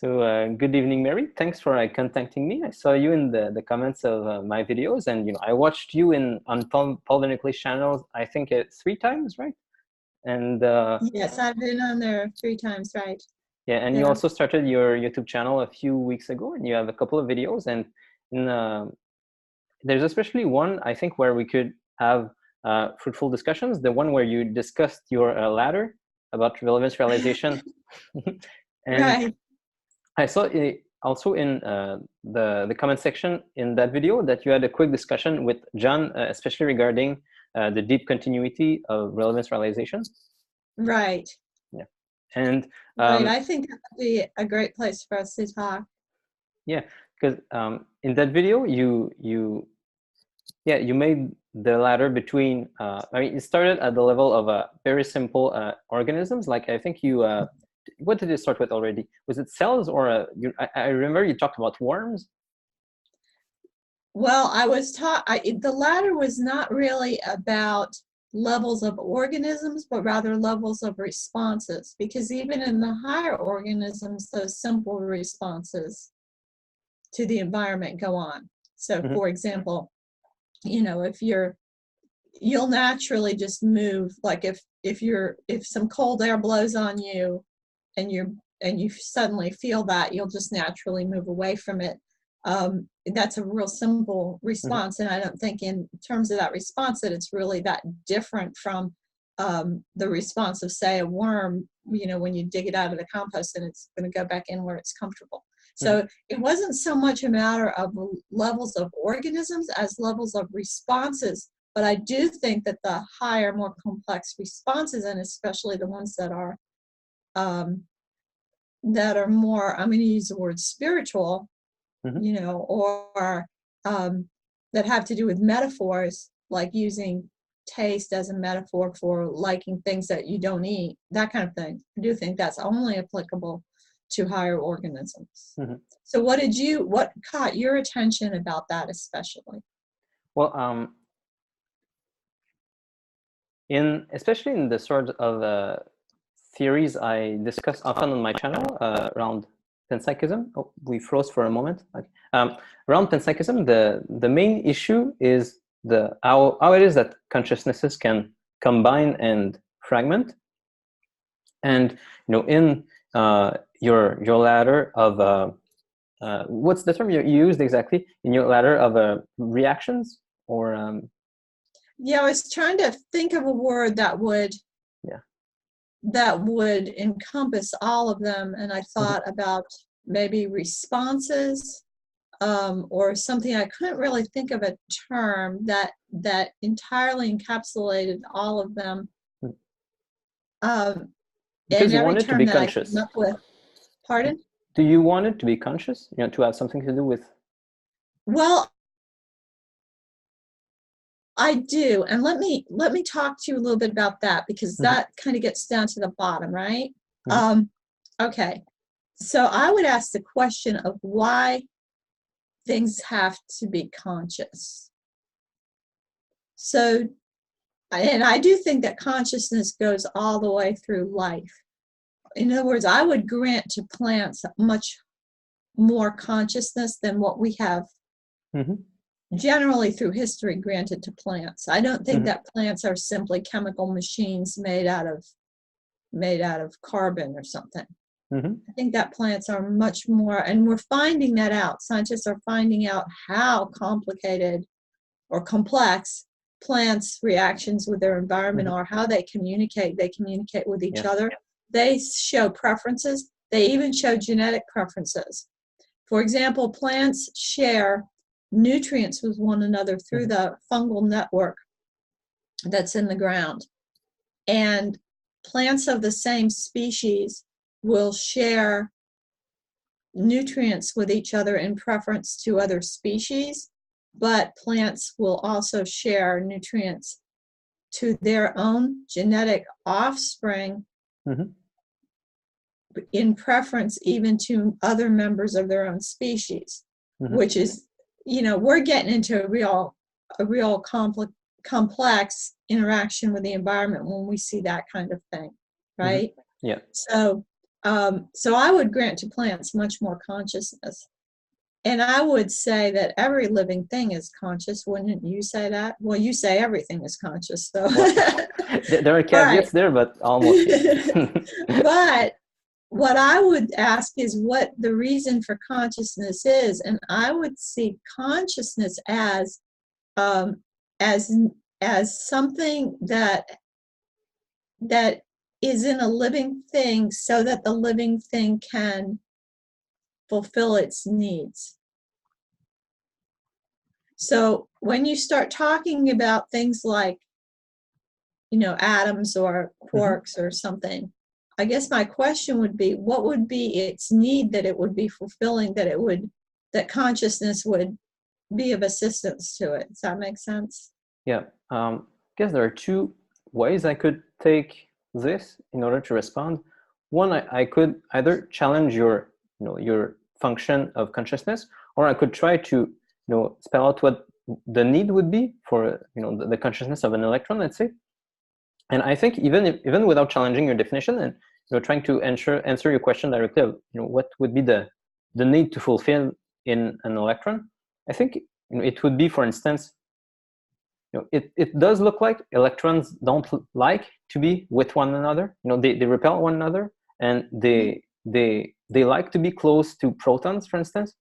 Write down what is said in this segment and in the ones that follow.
Good evening, Mary. Thanks for contacting me. I saw you in the comments of my videos, and I watched you on Paul VanderKlay's channel. I think 3 times, right? And yes, I've been on there 3 times, right? yeah, and you also started your YouTube channel a few weeks ago, and you have a couple of videos. And there's especially one, I think, where we could have fruitful discussions. The one where you discussed your ladder about relevance realization. And right. I saw also in the comment section in that video that you had a quick discussion with John, especially regarding the deep continuity of relevance realization. Right. Yeah. And right. I think that would be a great place for us to talk. Yeah, because in that video you made the ladder between I mean, it started at the level of very simple organisms. Like, I think you what did it start with already? Was it cells, or I remember you talked about worms? Well, I was taught the ladder was not really about levels of organisms, but rather levels of responses, because even in the higher organisms, those simple responses to the environment go on. So for example, if you'll naturally just move, like if some cold air blows on you and you suddenly feel that, you'll just naturally move away from it. That's a real simple response, and I don't think in terms of that response that it's really that different from the response of, say, a worm, when you dig it out of the compost and it's going to go back in where it's comfortable. So it wasn't so much a matter of levels of organisms as levels of responses, but I do think that the higher, more complex responses, and especially the ones that are more, I'm going to use the word spiritual, or that have to do with metaphors, like using taste as a metaphor for liking things that you don't eat, that kind of thing. I do think that's only applicable to higher organisms. So what caught your attention about that especially? Well, especially in the sort of theories I discuss often on my channel around Panpsychism. Oh, we froze for a moment. Okay. Around Panpsychism, the main issue is how it is that consciousnesses can combine and fragment. And in your ladder of what's the term you used exactly in your ladder of reactions, or yeah, I was trying to think of a word that would encompass all of them, and I thought about maybe responses, or something. I couldn't really think of a term that entirely encapsulated all of them. Because you want it to be conscious. Pardon? Do you want it to be conscious? To have something to do with? Well, I do, and let me talk to you a little bit about that, because that kind of gets down to the bottom, right? Okay, so I would ask the question of why things have to be conscious. So, and I do think that consciousness goes all the way through life. In other words, I would grant to plants much more consciousness than what we have generally through history granted to plants. I don't think that plants are simply chemical machines made out of carbon or something. I think that plants are much more, and we're finding that out. Scientists are finding out how complicated or complex plants' reactions with their environment are, how they communicate. They communicate with each other. They show preferences. They even show genetic preferences. For example, plants share nutrients with one another through the fungal network that's in the ground. And plants of the same species will share nutrients with each other in preference to other species, but plants will also share nutrients to their own genetic offspring in preference even to other members of their own species, which is, we're getting into a real complex interaction with the environment when we see that kind of thing, right? Yeah. So So I would grant to plants much more consciousness. And I would say that every living thing is conscious. Wouldn't you say that? Well, you say everything is conscious, so. Well, there are caveats there, but almost. But what I would ask is what the reason for consciousness is, and I would see consciousness as something that is in a living thing, so that the living thing can fulfill its needs. So when you start talking about things like, atoms or quarks or something, I guess my question would be, what would be its need that it would be fulfilling, that consciousness would be of assistance to it? Does that make sense? Yeah. I guess there are two ways I could take this in order to respond. One, I could either challenge your function of consciousness, or I could try to spell out what the need would be for the consciousness of an electron, let's say. And I think even without challenging your definition and trying to answer your question directly of what would be the need to fulfill in an electron, I think it would be, for instance, it does look like electrons don't like to be with one another. They repel one another, and they like to be close to protons, for instance.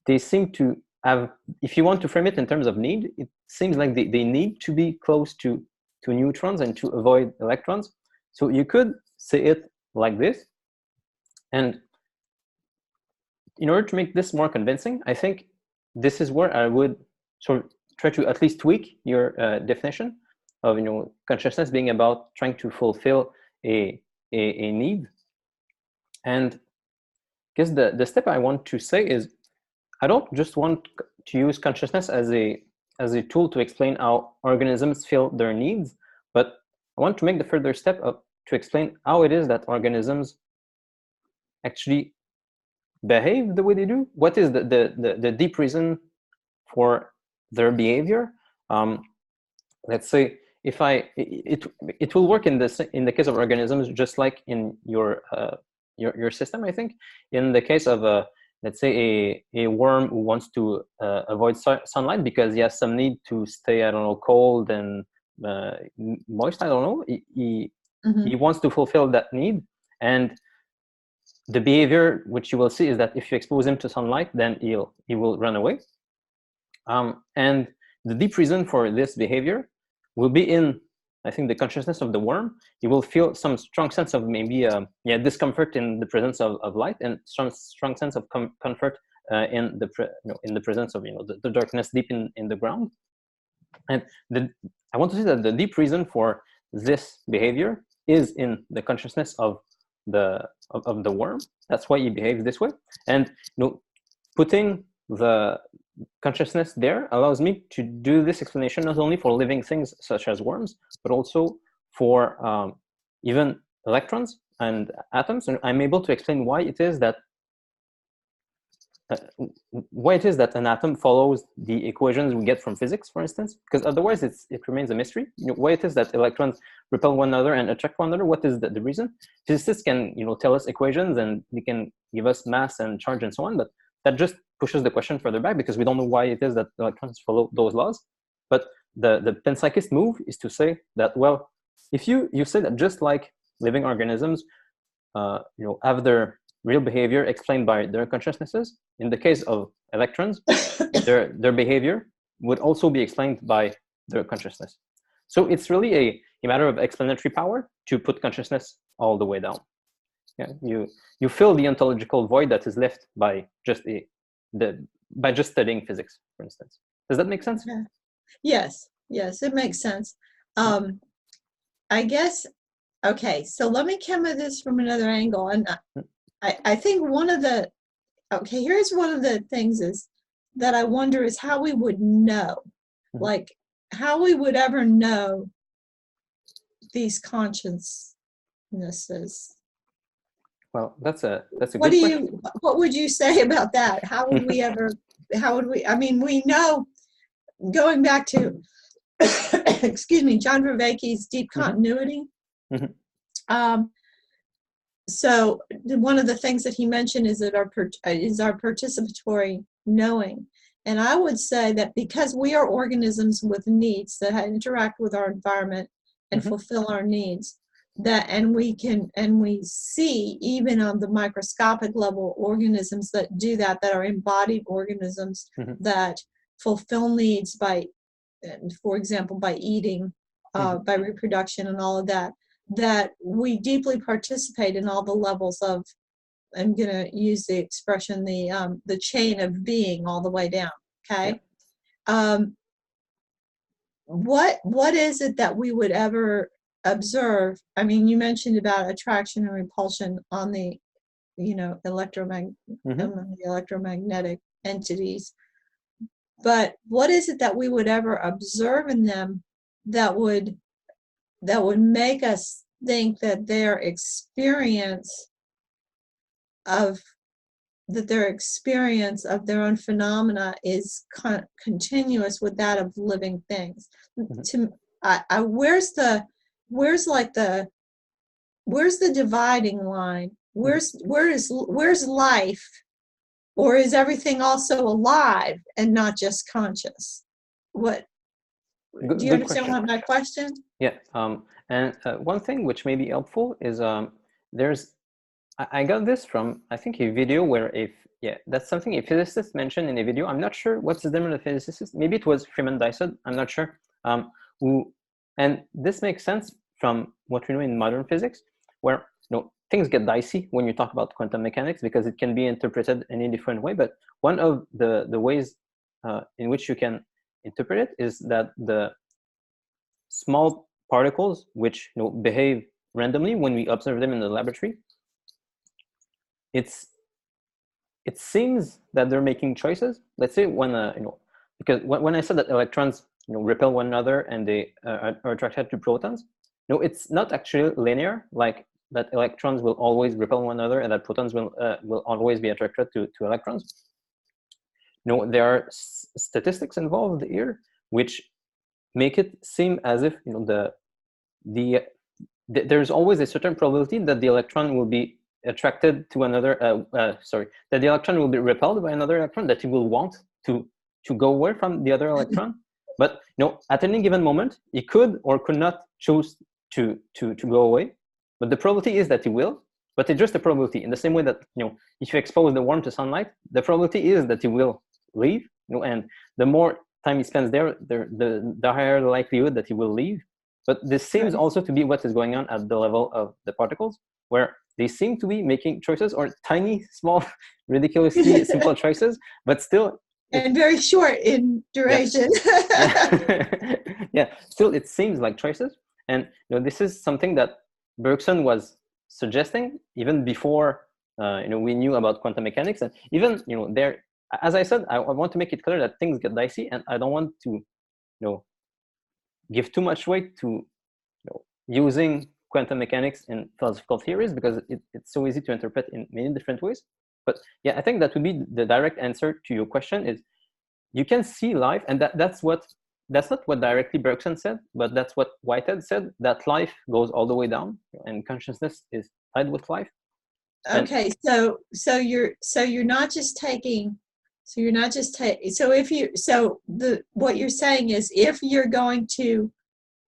They seem to have, if you want to frame it in terms of need, it seems like they need to be close to neutrons and to avoid electrons. So you could say it like this. And in order to make this more convincing, I think this is where I would sort of try to at least tweak your definition of consciousness being about trying to fulfill a need. And I guess the step I want to say is, I don't just want to use consciousness as a tool to explain how organisms feel their needs, but I want to make the further step up to explain how it is that organisms actually behave the way they do. What is the deep reason for their behavior? Let's say it will work in the case of organisms just like in your system. I think in the case of let's say a worm who wants to avoid sunlight because he has some need to stay, I don't know, cold and moist, I don't know. He wants to fulfill that need, and the behavior which you will see is that if you expose him to sunlight, then he will run away. And the deep reason for this behavior will be in, I think, the consciousness of the worm. He will feel some strong sense of maybe discomfort in the presence of light, and strong sense of comfort in the presence of the darkness deep in the ground. And I want to say that the deep reason for this behavior is in the consciousness of the worm. That's why he behaves this way. And putting the consciousness there allows me to do this explanation not only for living things such as worms, but also for even electrons and atoms. And I'm able to explain why it is that an atom follows the equations we get from physics, for instance, because otherwise it remains a mystery. Why it is that electrons repel one another and attract one another? What is the reason? Physicists can tell us equations, and they can give us mass and charge and so on, but that just pushes the question further back because we don't know why it is that electrons follow those laws. But the panpsychist move is to say that, well, if you say that just like living organisms have their real behavior explained by their consciousnesses, in the case of electrons, their behavior would also be explained by their consciousness. So it's really a matter of explanatory power to put consciousness all the way down. Yeah, you fill the ontological void that is left by just studying physics, for instance. Does that make sense? Yeah. Yes, it makes sense. I guess, okay, so let me come at this from another angle. And I think here's one of the things is that I wonder is how we would know, like how we would ever know these consciousnesses. Well, that's a good question. What would you say about that? How would we I mean, we know, going back to excuse me, John Vervaeke's deep continuity, so one of the things that he mentioned is that our participatory knowing. And I would say that because we are organisms with needs that interact with our environment and fulfill our needs, and we see even on the microscopic level organisms that do that are embodied organisms that fulfill needs by, for example, by eating, by reproduction and all of that, that we deeply participate in all the levels of, I'm going to use the expression, the chain of being all the way down. Okay. Yeah. What is it that we would ever observe? I mean, you mentioned about attraction and repulsion on the, electromagnetic entities, but what is it that we would ever observe in them that would make us think that their experience of their own phenomena is continuous with that of living things? Where's the dividing line? Where's life, or is everything also alive and not just conscious? Do you understand my question? Yeah. And one thing which may be helpful is I got this from, I think, a video where that's something a physicist mentioned in a video. I'm not sure what's the name of the physicist. Maybe it was Freeman Dyson. I'm not sure. And this makes sense from what we know in modern physics, where things get dicey when you talk about quantum mechanics because it can be interpreted in a different way. But one of the ways in which you can interpret it is that the small particles which behave randomly when we observe them in the laboratory, it seems that they're making choices. Let's say when because when I said that electrons repel one another and they are attracted to protons, it's not actually linear, like that electrons will always repel one another and that protons will always be attracted to electrons. There are statistics involved here which make it seem as if there's always a certain probability that the electron will be attracted to another, that the electron will be repelled by another electron, that it will want to go away from the other electron. But at any given moment, it could or could not choose to go away. But the probability is that it will, but it's just a probability. In the same way that if you expose the worm to sunlight, the probability is that it will leave. And the more time he spends there, the higher the likelihood that he will leave. But this seems also to be what is going on at the level of the particles, where they seem to be making choices, or tiny, small, ridiculously simple choices, but still. And very short in duration. Yeah. Still, it seems like choices. And this is something that Bergson was suggesting even before we knew about quantum mechanics. And even there, as I said, I want to make it clear that things get dicey, and I don't want to give too much weight to using quantum mechanics in philosophical theories, because it's so easy to interpret in many different ways. But yeah, I think that would be the direct answer to your question. Is you can see life, and that's not what directly Bergson said, but that's what Whitehead said, that life goes all the way down and consciousness is tied with life. Okay, so you're not just taking, what you're saying is, if you're going to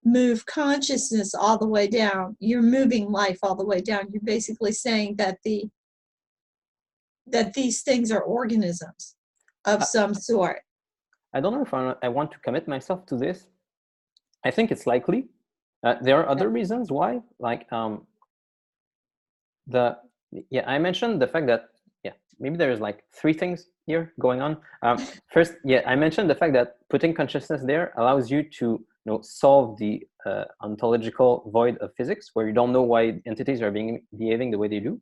move consciousness all the way down, you're moving life all the way down. You're basically saying that these things are organisms of some sort. I don't know if I want to commit myself to this. I think it's likely. There are other reasons why, like I mentioned the fact that maybe there's like three things here going on. First, I mentioned the fact that putting consciousness there allows you to solve the ontological void of physics, where you don't know why entities are behaving the way they do.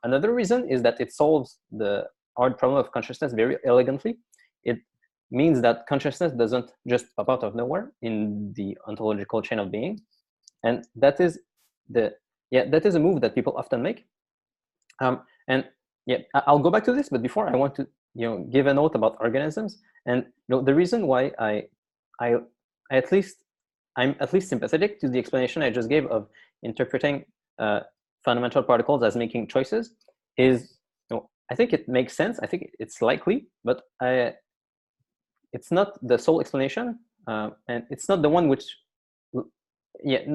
Another reason is that it solves the hard problem of consciousness very elegantly. It means that consciousness doesn't just pop out of nowhere in the ontological chain of being, and that is a move that people often make. I'll go back to this, but before, I want to give a note about organisms. And the reason why I'm at least sympathetic to the explanation I just gave of interpreting fundamental particles as making choices is, I think it makes sense. I think it's likely, but it's not the sole explanation, and it's not the one which,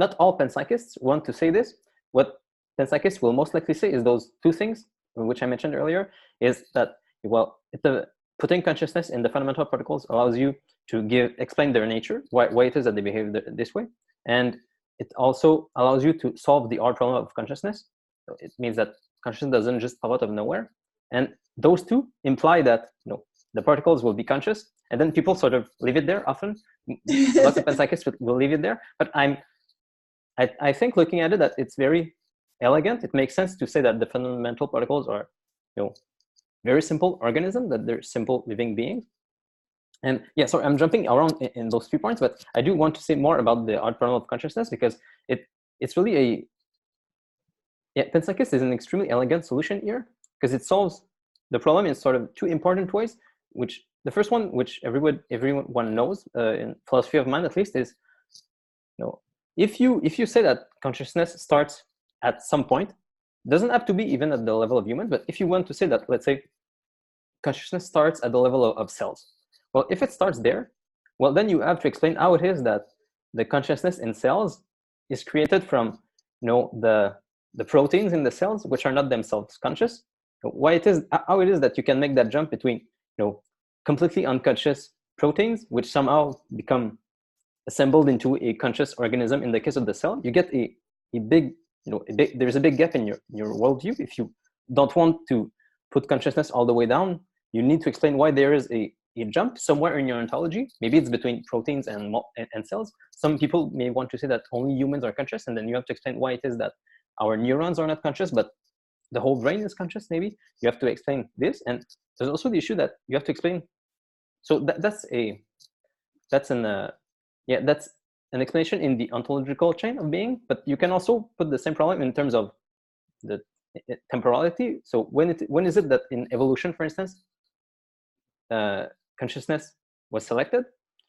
not all panpsychists want to say this. What panpsychists will most likely say is those two things, which I mentioned earlier, is that, well, putting consciousness in the fundamental particles allows you to explain their nature, why it is that they behave this way, and it also allows you to solve the hard problem of consciousness. So it means that consciousness doesn't just pop out of nowhere, and those two imply that the particles will be conscious, and then people sort of leave it there. Often, lots of panpsychists will leave it there. But I think looking at it, that it's very elegant. It makes sense to say that the fundamental particles are, very simple organisms, that they're simple living beings. And yeah, sorry, I'm jumping around in those few points, but I do want to say more about the hard problem of consciousness, because it's really panpsychism is an extremely elegant solution here, because it solves the problem in sort of two important ways. Which the first one, which everyone knows in philosophy of mind at least, is if you say that consciousness starts at some point, doesn't have to be even at the level of humans, but if you want to say that, let's say, consciousness starts at the level of cells. Well, if it starts there, well, then you have to explain how it is that the consciousness in cells is created from, the proteins in the cells, which are not themselves conscious. How it is that you can make that jump between, completely unconscious proteins, which somehow become assembled into a conscious organism. In the case of the cell, you get a big, there's a big gap in your worldview. If you don't want to put consciousness all the way down, you need to explain why there is a jump somewhere in your ontology. Maybe it's between proteins and cells. Some people may want to say that only humans are conscious, and then you have to explain why it is that our neurons are not conscious, but the whole brain is conscious. Maybe you have to explain this. And there's also the issue that you have to explain. So that's an explanation in the ontological chain of being, but you can also put the same problem in terms of the temporality. So when is it that in evolution, for instance, consciousness was selected?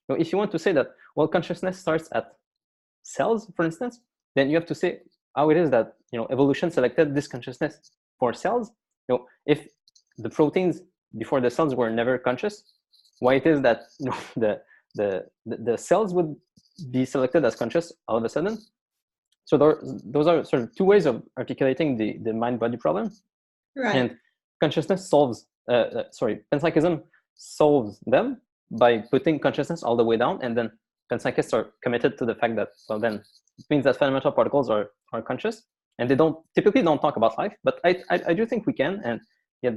So if you want to say that, well, consciousness starts at cells, for instance, then you have to say how it is that evolution selected this consciousness for cells. If the proteins before the cells were never conscious, why it is that the cells would be selected as conscious all of a sudden? So those are sort of two ways of articulating the mind-body problem. Right. And consciousness panpsychism solves them by putting consciousness all the way down, and then panpsychists are committed to the fact that, well, then it means that fundamental particles are conscious, and they typically don't talk about life, but I do think we can, and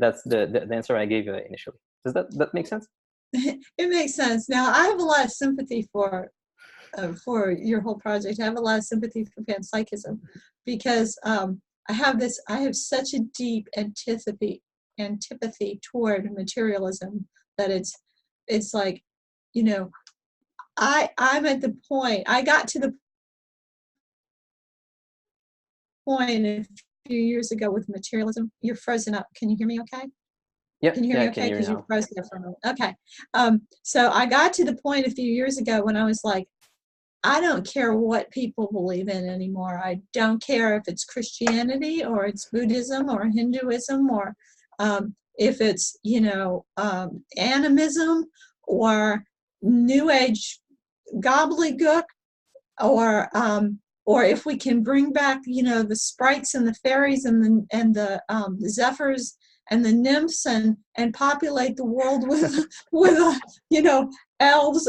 that's the answer I gave initially. Does that make sense? It makes sense. Now, I have a lot of sympathy for your whole project. I have a lot of sympathy for panpsychism, because I have such a deep antipathy toward materialism that it's like, I'm at the point, I got to the point a few years ago with materialism. You're frozen up. Can you hear me okay? Yeah. Can you hear me okay? Because you froze there for a moment. Okay. So I got to the point a few years ago when I was like, I don't care what people believe in anymore. I don't care if it's Christianity or it's Buddhism or Hinduism, or if it's, animism or New Age gobbledygook, or if we can bring back, the sprites and the fairies and the zephyrs and the nymphs and populate the world with elves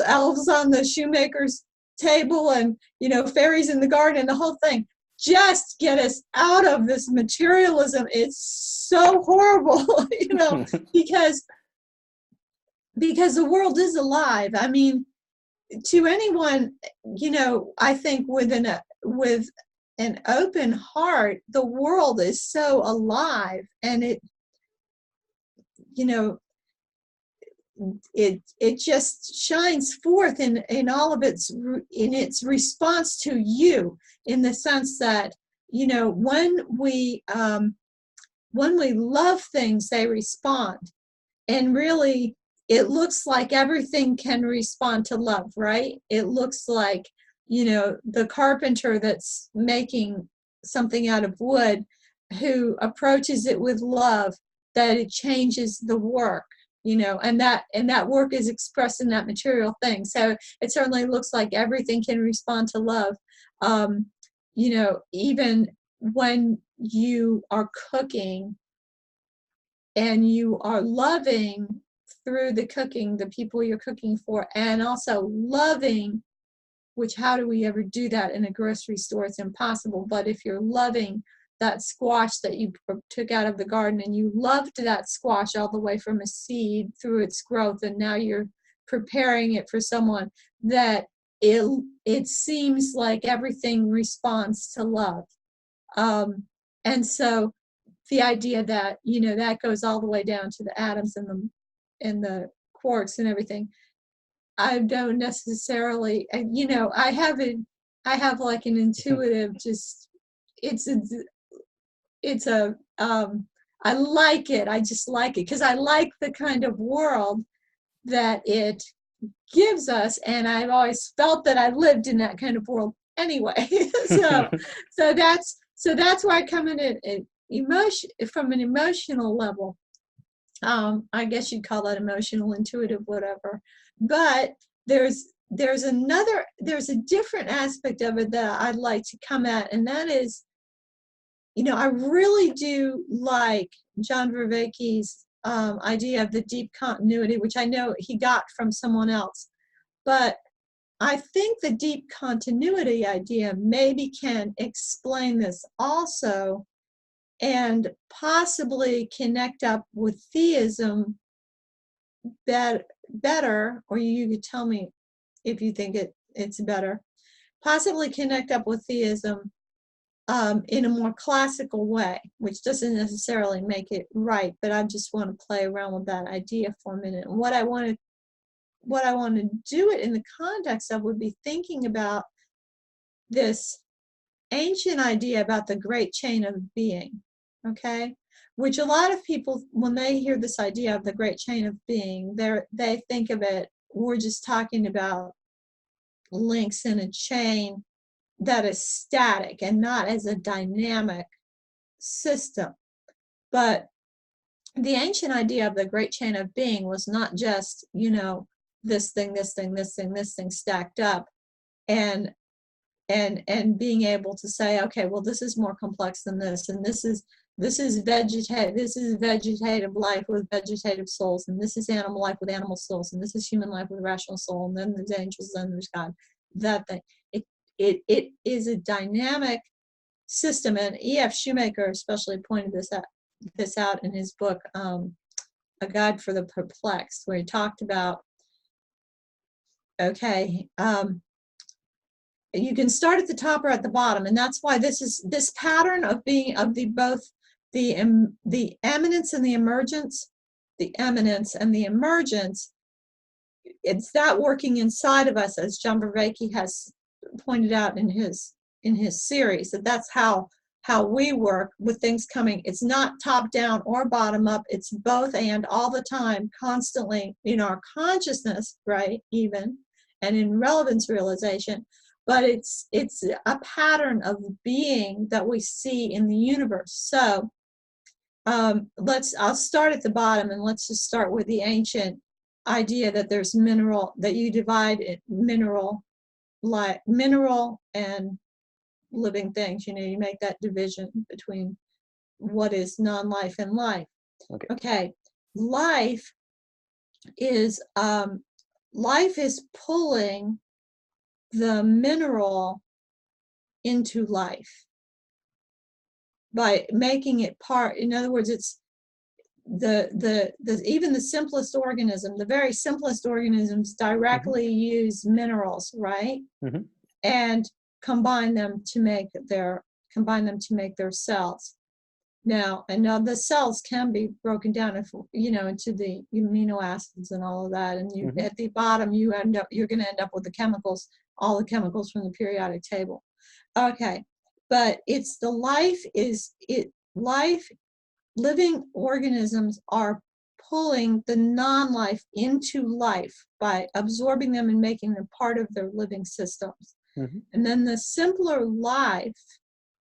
on the shoemaker's table and fairies in the garden and the whole thing. Just get us out of this materialism. It's so horrible, because the world is alive. I mean, to anyone, I think with an open heart, the world is so alive, and it just shines forth in all of its response to you, in the sense that when we love things, they respond, and really it looks like everything can respond to love, right? It looks like the carpenter that's making something out of wood who approaches it with love, that it changes the work, and that work is expressed in that material thing. So it certainly looks like everything can respond to love. Even when you are cooking and you are loving through the cooking, the people you're cooking for, and also loving, which how do we ever do that in a grocery store? It's impossible. But if you're loving that squash that you took out of the garden, and you loved that squash all the way from a seed through its growth, and now you're preparing it for someone, that it seems like everything responds to love. And so the idea that, that goes all the way down to the atoms and the quarks and everything. I don't necessarily, I have like an intuitive, just, I like it. I just like it because I like the kind of world that it gives us. And I've always felt that I lived in that kind of world anyway. so that's why I come in at emotion, from an emotional level. I guess you'd call that emotional, intuitive, whatever. But there's a different aspect of it that I'd like to come at, and that is, I really do like John Vervaeke's idea of the deep continuity, which I know he got from someone else. But I think the deep continuity idea maybe can explain this also, and possibly connect up with theism better, or you could tell me if you think it's better, possibly connect up with theism in a more classical way, which doesn't necessarily make it right, but I just want to play around with that idea for a minute. And what I want to do it in the context of would be thinking about this ancient idea about the great chain of being, okay? Which a lot of people, when they hear this idea of the great chain of being, they think of it, we're just talking about links in a chain that is static and not as a dynamic system. But the ancient idea of the great chain of being was not just, this thing, this thing, this thing, this thing stacked up, and being able to say, okay, well, this is more complex than this, and this is vegetative life with vegetative souls, and this is animal life with animal souls, and this is human life with rational soul, and then there's angels, and there's God. That thing. It is a dynamic system, and E.F. Shoemaker especially pointed this out in his book, A Guide for the Perplexed, where he talked about, okay, you can start at the top or at the bottom, and that's why this pattern of being of both the eminence and the emergence, it's that working inside of us, as John Vervaeke has pointed out in his series, that's how we work with things coming. It's not top down or bottom up, it's both and all the time, constantly in our consciousness, right, even, and in relevance realization. But it's a pattern of being that we see in the universe. So I'll start at the bottom, and let's just start with the ancient idea that there's mineral, that you divide it, mineral and living things. You make that division between what is non-life and life. Okay. Life is pulling the mineral into life by making it part. In other words, it's even the simplest organism, the very simplest organisms directly use minerals, right? Mm-hmm. And combine them to make their cells. Now the cells can be broken down into the amino acids and all of that, and you at the bottom you're going to end up with the chemicals, all the chemicals from the periodic table. Okay, but it's the living organisms are pulling the non-life into life by absorbing them and making them part of their living systems. Mm-hmm. And then the simpler life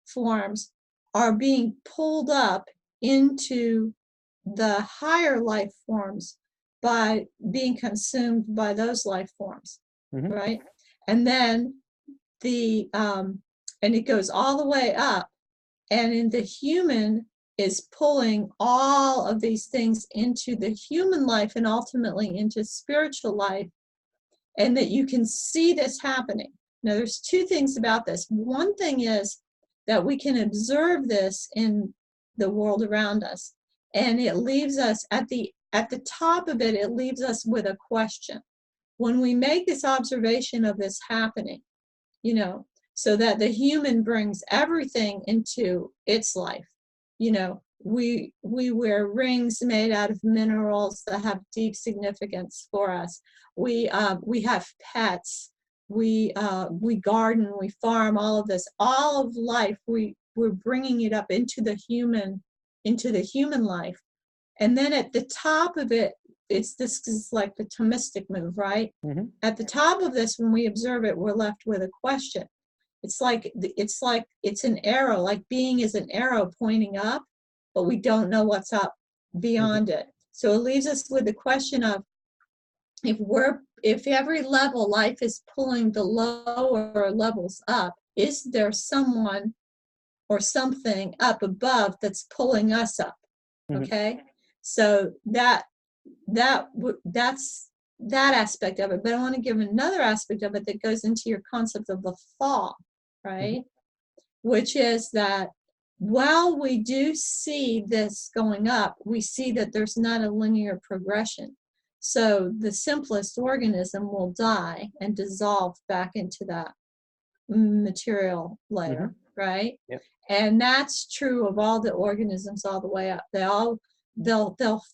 forms are being pulled up into the higher life forms by being consumed by those life forms, right? And then and it goes all the way up, and in the human is pulling all of these things into the human life and ultimately into spiritual life, and that you can see this happening. Now, there's two things about this. One thing is that we can observe this in the world around us, and it leaves us at the top of it, it leaves us with a question. When we make this observation of this happening, you know, so that the human brings everything into its life. You know, we wear rings made out of minerals that have deep significance for us. We have pets. We garden. We farm. All of this, all of life. We're bringing it up into the human life, and then at the top of it, this is like the Thomistic move, right? At the top of this, when we observe it, we're left with a question. It's like it's an arrow, like being is an arrow pointing up, but we don't know what's up beyond it. So it leaves us with the question of, if every level life is pulling the lower levels up, is there someone or something up above that's pulling us up? Okay, so that's that aspect of it. But I want to give another aspect of it that goes into your concept of the fall, right? Which is that while we do see this going up, we see that there's not a linear progression. So the simplest organism will die and dissolve back into that material layer, right? Yep. And that's true of all the organisms all the way up. They'll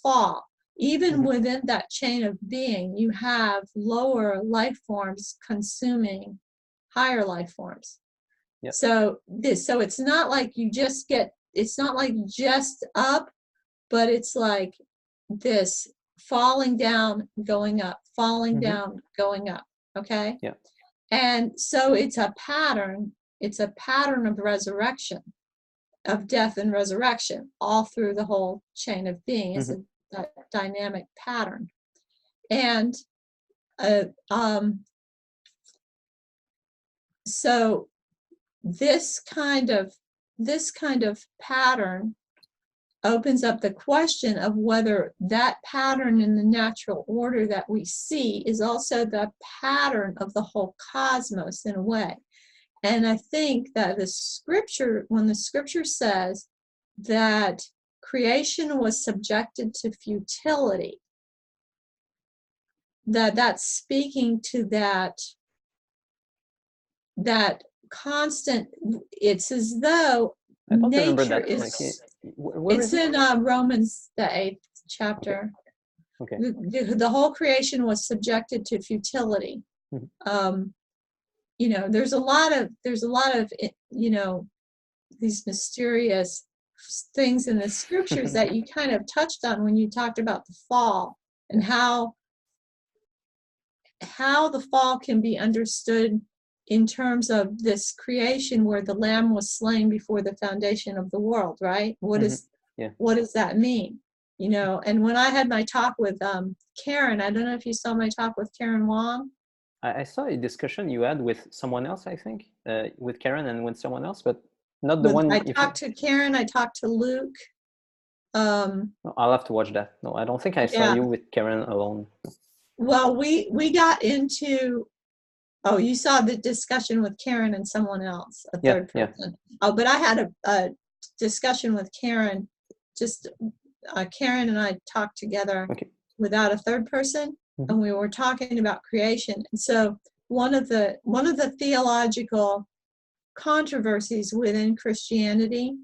fall. Even within that chain of being, you have lower life forms consuming higher life forms. Yep. So it's not like it's not like just up, but it's like this falling down, going up, falling down, going up. Okay? Yeah. And so it's a pattern of resurrection, of death and resurrection, all through the whole chain of being. Is a dynamic pattern. And so this kind of pattern opens up the question of whether that pattern in the natural order that we see is also the pattern of the whole cosmos in a way. And I think that when the scripture says that creation was subjected to futility, that's speaking to that constant. It's as though nature is. It's in Romans, the 8th chapter. Okay. The whole creation was subjected to futility. You know, there's a lot of you know, these mysterious things in the scriptures that you kind of touched on when you talked about the fall, and how the fall can be understood in terms of this creation where the lamb was slain before the foundation of the world, right? What does that mean? You know, and when I had my talk with Karen, I don't know if you saw my talk with Karen Wong. I saw a discussion you had with someone else, I think, with Karen and with someone else, but not the one. I talked to Karen, I talked to Luke. I'll have to watch that. No, I don't think I saw you with Karen alone. Well, we got into, you saw the discussion with Karen and someone else, a third person. Yeah. Oh, but I had a discussion with Karen, just Karen and I talked together without a third person, and we were talking about creation. And so one of the theological controversies within Christianity,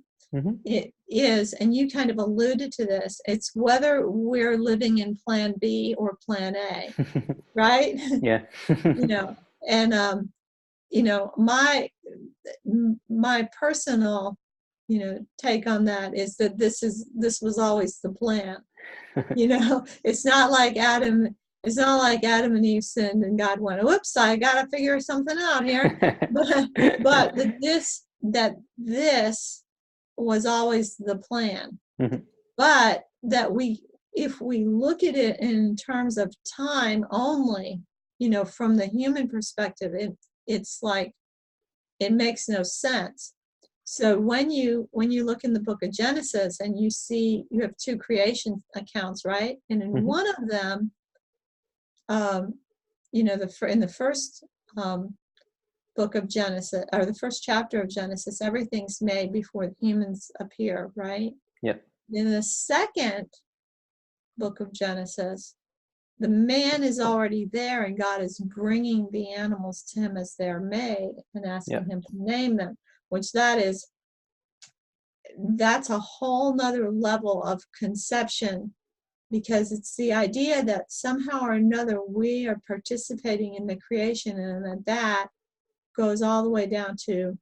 it is, and you kind of alluded to this, it's whether we're living in plan B or plan A, right? Yeah. You know, and you know, my personal, you know, take on that is that this was always the plan. You know, it's not like Adam and Eve sinned and God went, whoops, I gotta figure something out here. but this was always the plan. Mhm. But that if we look at it in terms of time only, from the human perspective, it's like it makes no sense. So when you look in the book of Genesis and you see you have two creation accounts, right? And in one of them, in the first book of Genesis, or the first chapter of Genesis, everything's made before the humans appear, right? Yeah. In the second book of Genesis, the man is already there, and God is bringing the animals to him as they're made and asking him to name them, which that's a whole nother level of conception, because it's the idea that somehow or another we are participating in the creation, and that goes all the way down to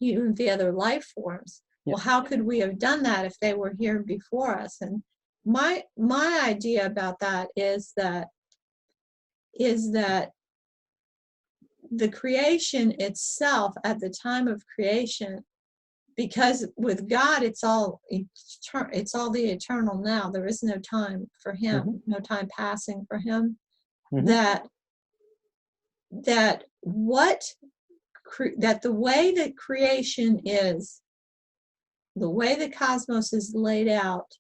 even the other life forms. Yeah. Well, how could we have done that if they were here before us? And my idea about that is that the creation itself, at the time of creation, because with God it's all the eternal now. There is no time for him, no time passing for him. That the way that creation is, the way the cosmos is laid out,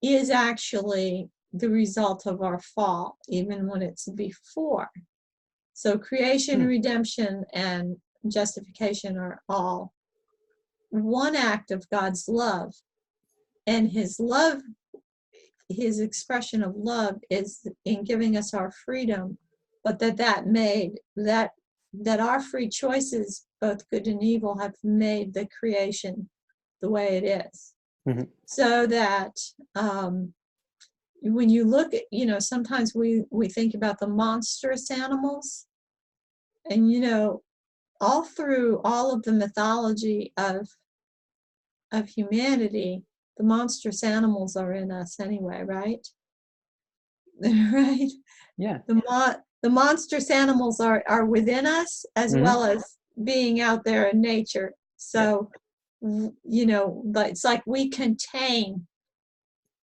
is actually the result of our fall, even when it's before. So creation, redemption, and justification are all one act of God's love. And his love, his expression of love, is in giving us our freedom, but that our free choices, both good and evil, have made the creation the way it is. So that when you look at, sometimes we think about the monstrous animals, and all through all of the mythology of humanity, the monstrous animals are in us anyway, right? Right? Yeah. The monstrous animals are within us, as well as being out there in nature. So, but it's like we contain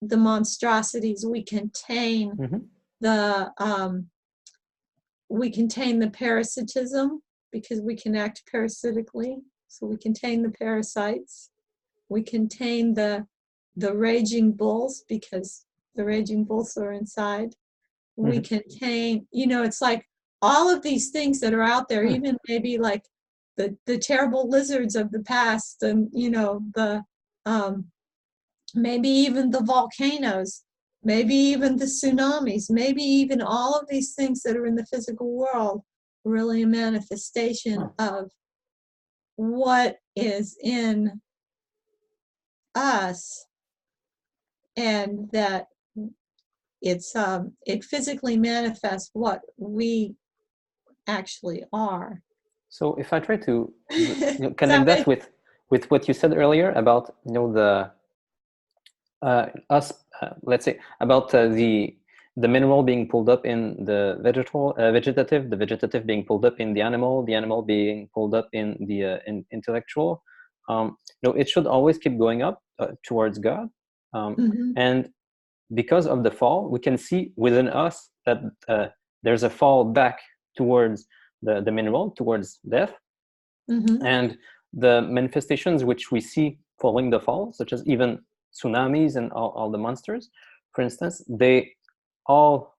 the monstrosities, we contain the parasitism, because we can act parasitically. So we contain the parasites. We contain the raging bulls, because the raging bulls are inside. We contain, it's like all of these things that are out there, even maybe like the terrible lizards of the past, and maybe even the volcanoes, maybe even the tsunamis, maybe even all of these things that are in the physical world, really a manifestation of what is in us, and that it physically manifests what we actually are. So if I try to connect that with what you said earlier about the let's say about the mineral being pulled up in the vegetative, the vegetative being pulled up in the animal being pulled up in the intellectual. It should always keep going up towards God, and because of the fall, we can see within us that there's a fall back towards the mineral, towards death, and the manifestations which we see following the fall, such as even tsunamis and all the monsters, for instance, they all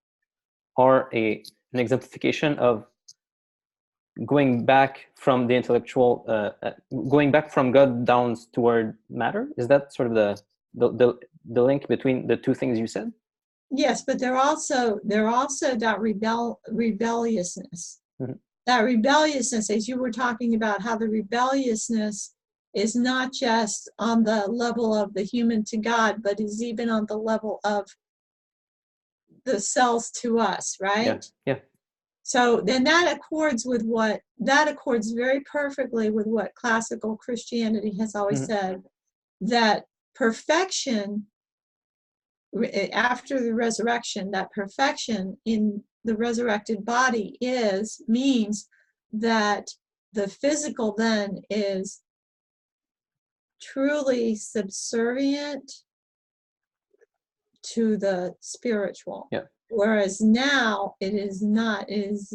are an exemplification of going back from the intellectual, going back from God down toward matter. Is that sort of the link between the two things you said? Yes, but they're also that rebelliousness. That rebelliousness, as you were talking about, how the rebelliousness is not just on the level of the human to God, but is even on the level of the cells to us, right? Yeah. So then that accords very perfectly with what classical Christianity has always said, that perfection after the resurrection, that perfection in the resurrected body means that the physical then is truly subservient to the spiritual. Yeah. Whereas now it is not. It is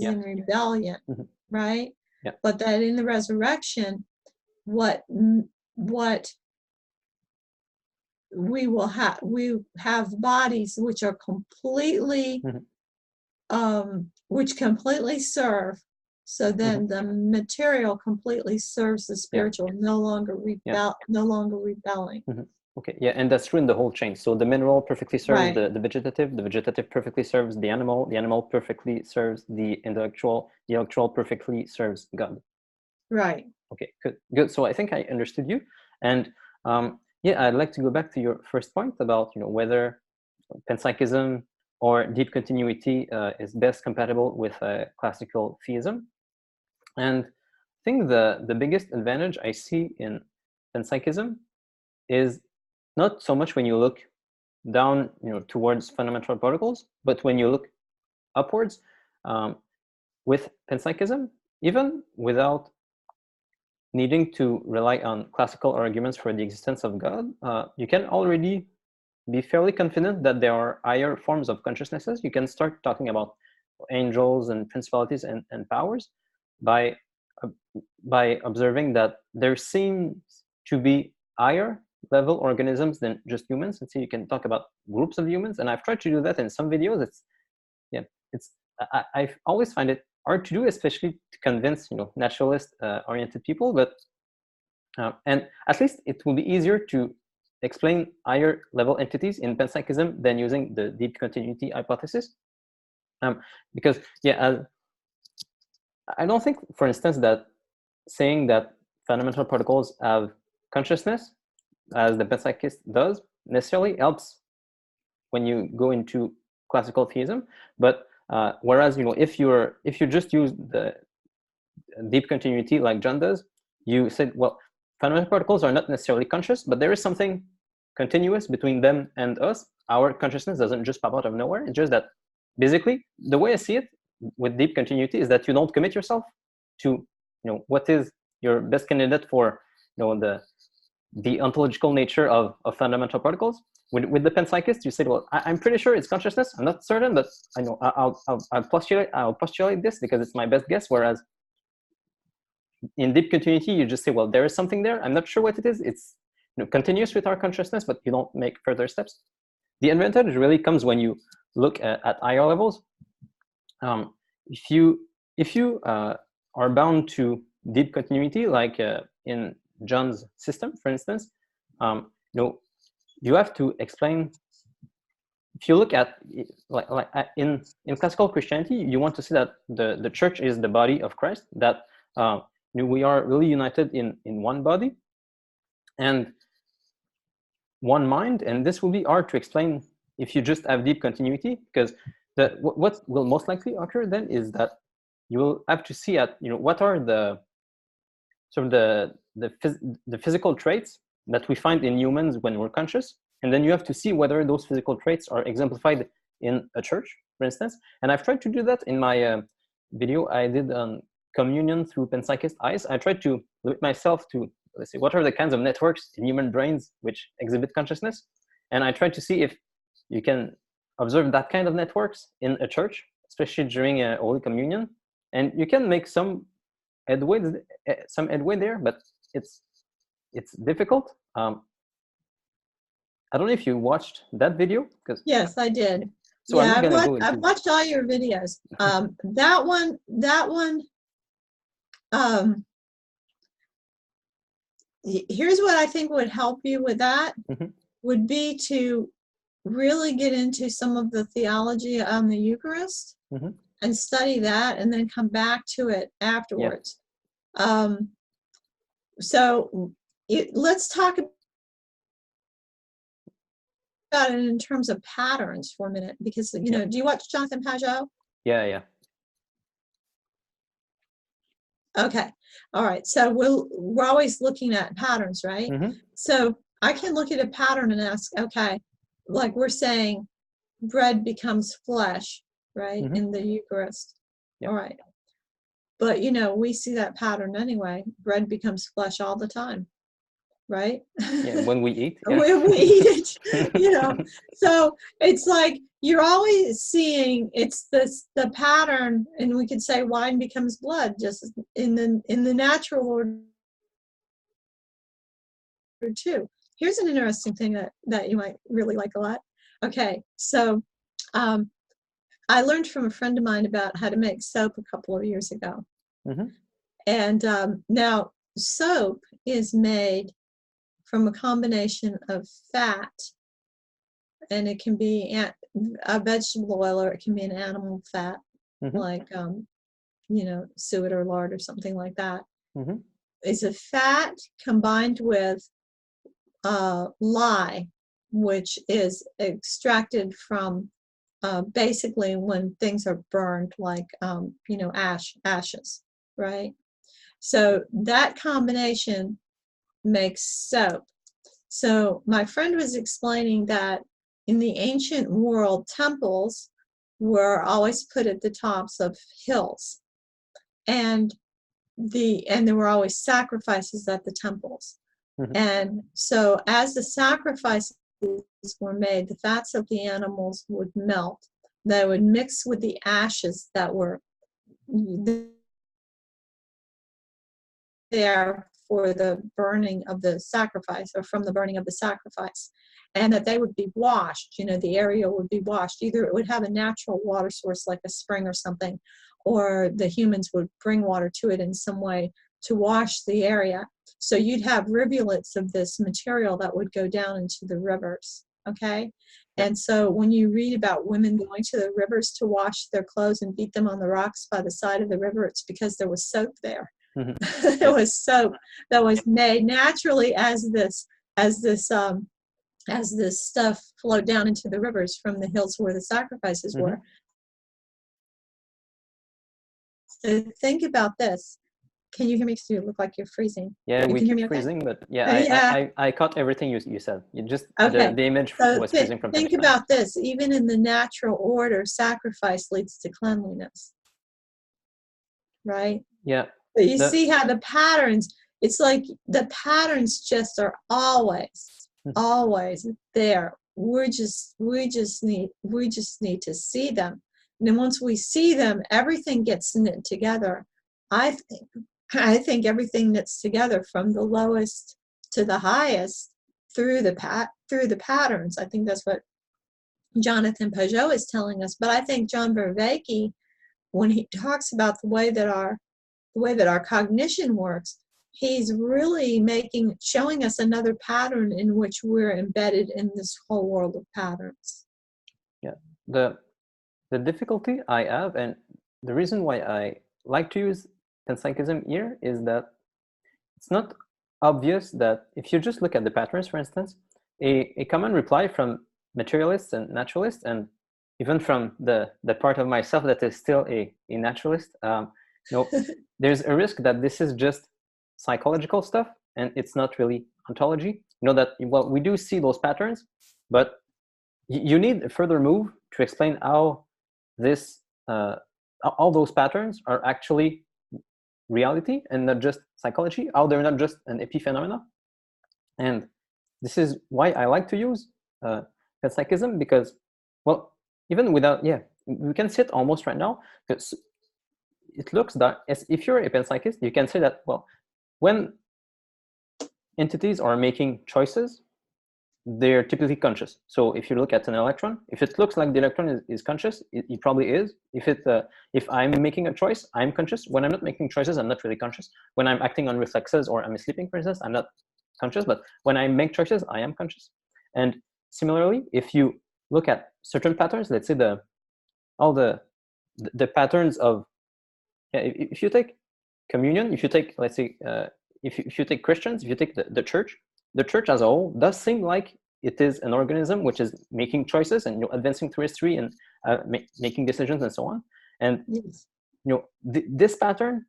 Yeah. in rebellion, Mhm. right? Yeah. But that in the resurrection, what we have bodies which are completely which completely serve. So then the material completely serves the spiritual, no longer rebelling. Okay, yeah, and that's true in the whole chain. So the mineral perfectly serves Right. the vegetative perfectly serves the animal perfectly serves the intellectual perfectly serves God. Right. Okay, good. So I think I understood you. And yeah, I'd like to go back to your first point about whether panpsychism or deep continuity is best compatible with classical theism. And I think the biggest advantage I see in panpsychism is not so much when you look down towards fundamental particles, but when you look upwards. With panpsychism, even without needing to rely on classical arguments for the existence of God, you can already be fairly confident that there are higher forms of consciousnesses. You can start talking about angels and principalities and powers by observing that there seems to be higher level organisms than just humans. And so you can talk about groups of humans, and I've tried to do that in some videos. I always find it hard to do, especially to convince naturalist oriented people, but and at least it will be easier to explain higher level entities in panpsychism than using the deep continuity hypothesis, because I don't think, for instance, that saying that fundamental particles have consciousness, as the panpsychist does, necessarily helps when you go into classical theism. But whereas if you just use the deep continuity like John does, you said, well, fundamental particles are not necessarily conscious, but there is something continuous between them and us. Our consciousness doesn't just pop out of nowhere. It's just that basically the way I see it with deep continuity is that you don't commit yourself to what is your best candidate for the ontological nature of fundamental particles. With the panpsychist, you say, well, I'm pretty sure it's consciousness. I'm not certain, but I know I'll postulate this because it's my best guess. Whereas in deep continuity, you just say, well, there is something there. I'm not sure what it is. It's continuous with our consciousness, but you don't make further steps. The advantage really comes when you look at higher levels. If you are bound to deep continuity, like in John's system, for instance, you have to explain. If you look at in classical Christianity, you want to see that the church is the body of Christ, that we are really united in one body and one mind, and this will be hard to explain if you just have deep continuity, because what will most likely occur then is that you will have to see at what are the sort of the physical traits that we find in humans when we're conscious, and then you have to see whether those physical traits are exemplified in a church, for instance. And I've tried to do that in my video I did on communion through panpsychist eyes. I tried to limit myself to, let's say, what are the kinds of networks in human brains which exhibit consciousness, and I tried to see if you can observe that kind of networks in a church, especially during a Holy Communion, and you can make some headway there, but it's difficult. I don't know if you watched that video, because Yes, I did. so yeah, I've watched all your videos. That one. Here's what I think would help you with that. Would be to really get into some of the theology on the Eucharist and study that, and then come back to it afterwards. So let's talk about it in terms of patterns for a minute, because do you watch Jonathan Pageau? Yeah. Okay, all right. So we're always looking at patterns, right? So I can look at a pattern and ask, okay, like we're saying, bread becomes flesh, right, in the Eucharist. All right. But we see that pattern anyway. Bread becomes flesh all the time. right? Yeah, when we eat. Yeah. When we eat it, you know. So it's like you're always seeing it's the pattern, and we could say wine becomes blood just in the natural order too. Here's an interesting thing that you might really like a lot. Okay, so I learned from a friend of mine about how to make soap a couple of years ago. Mm-hmm. And now soap is made from a combination of fat, and it can be a vegetable oil, or it can be an animal fat, Mm-hmm. like you know, suet or lard or something like that. Mm-hmm. It's a fat combined with lye, which is extracted from basically when things are burned, like you know, ashes, right? So that combination makes soap. So my friend was explaining that in the ancient world, temples were always put at the tops of hills, and there were always sacrifices at the temples. Mm-hmm. And so as the sacrifices were made, the fats of the animals would melt. They would mix with the ashes that were there for the burning of the sacrifice, or from the burning of the sacrifice, and that they would be washed. You know, the area would be washed. Either it would have a natural water source like a spring or something, or the humans would bring water to it in some way to wash the area. So you'd have rivulets of this material that would go down into the rivers. Okay. And so when you read about women going to the rivers to wash their clothes and beat them on the rocks by the side of the river, it's because there was soap there. Mm-hmm. There was soap that was made naturally as this stuff flowed down into the rivers from the hills where the sacrifices Mm-hmm. were. So think about this. Can you hear me? Because you look like you're freezing. Yeah, You we can hear keep me okay? freezing, but yeah, I caught everything you said. You just Okay. the image So was freezing from time think to time. about this. Even in the natural order, sacrifice leads to cleanliness, right? Yeah. But you see how the patterns, it's like the patterns just are always there. We just need to see them. And then once we see them, everything gets knit together. I think everything knits together from the lowest to the highest through the patterns. I think that's what Jonathan Pajot is telling us. But I think John Vervaeke, when he talks about the way that our cognition works, he's really showing us another pattern in which we're embedded in this whole world of patterns. Yeah. The difficulty I have, and the reason why I like to use panpsychism here, is that it's not obvious that if you just look at the patterns, for instance, a common reply from materialists and naturalists, and even from the part of myself that is still a naturalist, there's a risk that this is just psychological stuff and it's not really ontology. That, well, we do see those patterns, but you need a further move to explain how this all those patterns are actually reality and not just psychology, how they're not just an epiphenomena. And this is why I like to use panpsychism, because, well, even without, we can see it almost right now, because it looks that if you're a panpsychist, you can say that, well, when entities are making choices, they're typically conscious. So if you look at an electron, if it looks like the electron is conscious, it probably is. If I'm making a choice, I'm conscious. When I'm not making choices, I'm not really conscious. When I'm acting on reflexes or I'm sleeping, for instance, I'm not conscious. But when I make choices, I am conscious. And similarly, if you look at certain patterns, let's say all the patterns of, if you take communion, if you take, let's say, if you take Christians, if you take the church as a whole does seem like it is an organism which is making choices and advancing through history and making decisions and so on. And Yes. This pattern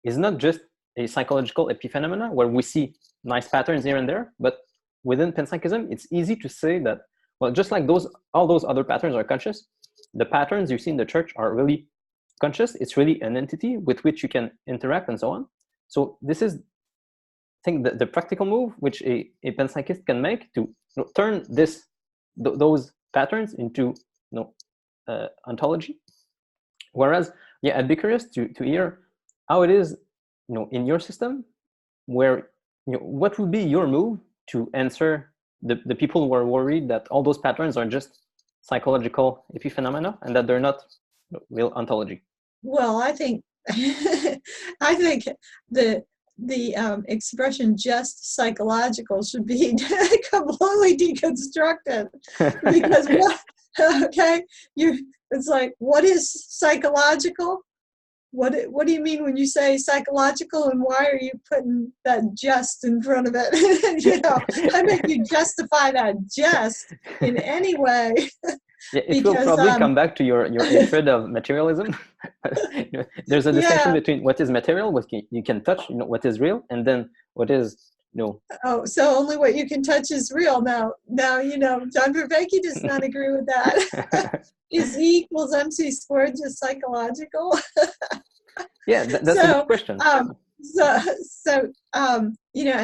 is not just a psychological epiphenomena where we see nice patterns here and there, but within panpsychism, it's easy to say that, well, just like all those other patterns are conscious, the patterns you see in the church are really conscious. It's really an entity with which you can interact and so on. So this is think the practical move which a panpsychist can make to turn those patterns into ontology. Whereas, yeah, I'd be curious to hear how it is, in your system, where what would be your move to answer the people who are worried that all those patterns are just psychological epiphenomena and that they're not real ontology. Well, I think I think the expression "just psychological" should be completely deconstructed, because okay, it's like, what is psychological? What do you mean when you say psychological, and why are you putting that "just" in front of it? I make you justify that "just" in any way. Yeah, it will probably come back to your hatred of materialism. There's a distinction between what is material, what you can touch, what is real, and then what is Oh, so only what you can touch is real. Now, John Vervaeke does not agree with that. Is E equals MC squared just psychological? Yeah, that's a good question. And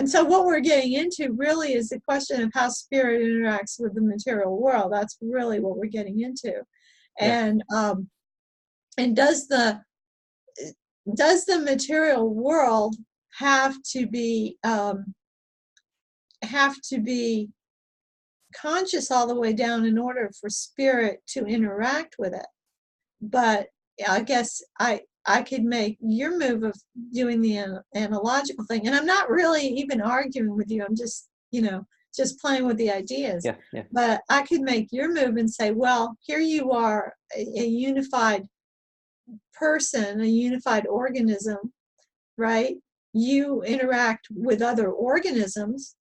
so what we're getting into really is the question of how spirit interacts with the material world. That's really what we're getting into. And does the material world have to be conscious all the way down in order for spirit to interact with it? But I guess I could make your move of doing the analogical thing, and I'm not really even arguing with you. I'm just just playing with the ideas. Yeah. But I could make your move and say, well, here you are, a unified person, a unified organism, right? You interact with other organisms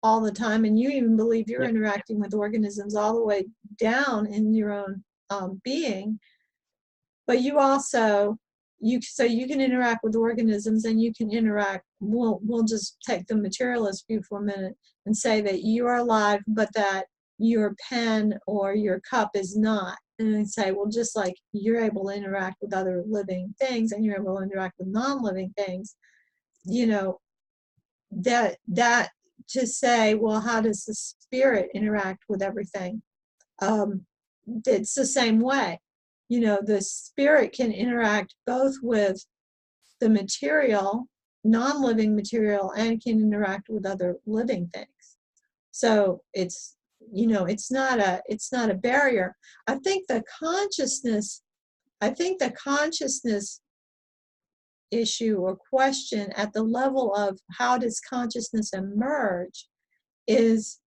all the time, and you even believe you're interacting with organisms all the way down in your own being. But you also you can interact with organisms, and you can interact. We'll just take the materialist view for a minute and say that you are alive, but that your pen or your cup is not. And then say, well, just like you're able to interact with other living things, and you're able to interact with non-living things, that to say, well, how does the spirit interact with everything? It's the same way. The spirit can interact both with the material, non-living material, and can interact with other living things. So it's not a barrier. I think the consciousness issue or question at the level of how does consciousness emerge is,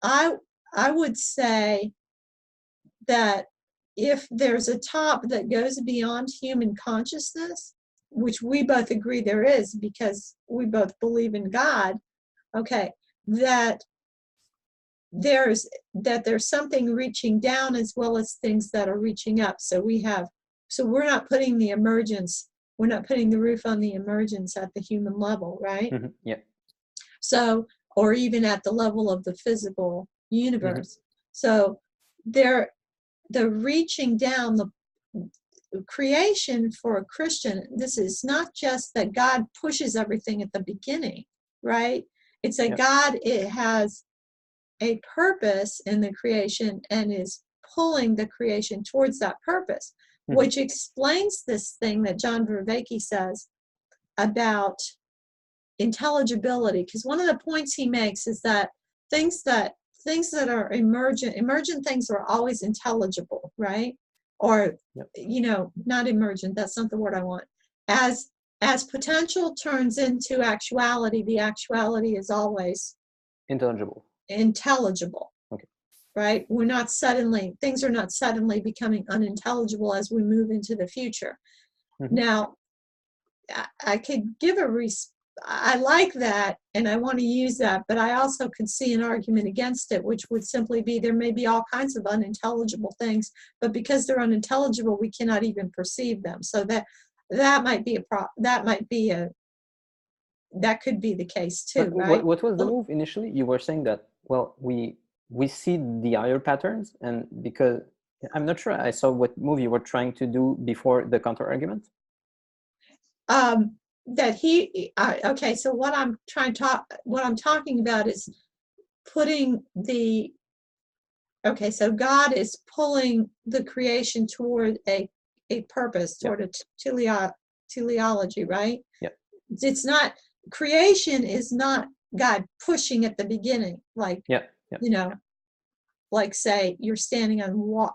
I would say that if there's a top that goes beyond human consciousness, which we both agree there is because we both believe in God, okay, that there's something reaching down as well as things that are reaching up. So we're not putting the roof on the emergence at the human level, right? Mm-hmm. Yeah. So, or even at the level of the physical universe. Mm-hmm. So the reaching down, the creation for a Christian, this is not just that God pushes everything at the beginning, right? It's that God, it has a purpose in the creation and is pulling the creation towards that purpose, which explains this thing that John Vervaeke says about intelligibility. Because one of the points he makes is that things that are emergent things are always intelligible, right? Or not emergent, that's not the word I want. As potential turns into actuality, the actuality is always intelligible. Okay. Right? Things are not suddenly becoming unintelligible as we move into the future. Mm-hmm. Now, I could give I like that, and I want to use that, but I also could see an argument against it, which would simply be there may be all kinds of unintelligible things, but because they're unintelligible, we cannot even perceive them. So that might be that could be the case too, right? What was the move initially? You were saying that, well, we see the higher patterns, and because I'm not sure I saw what move you were trying to do before the counter argument. that he, okay, so what I'm talking about is putting the, okay, so God is pulling the creation toward a purpose, toward a teleology, right? Yeah. It's not, creation is not God pushing at the beginning, like, you know, like say you're standing on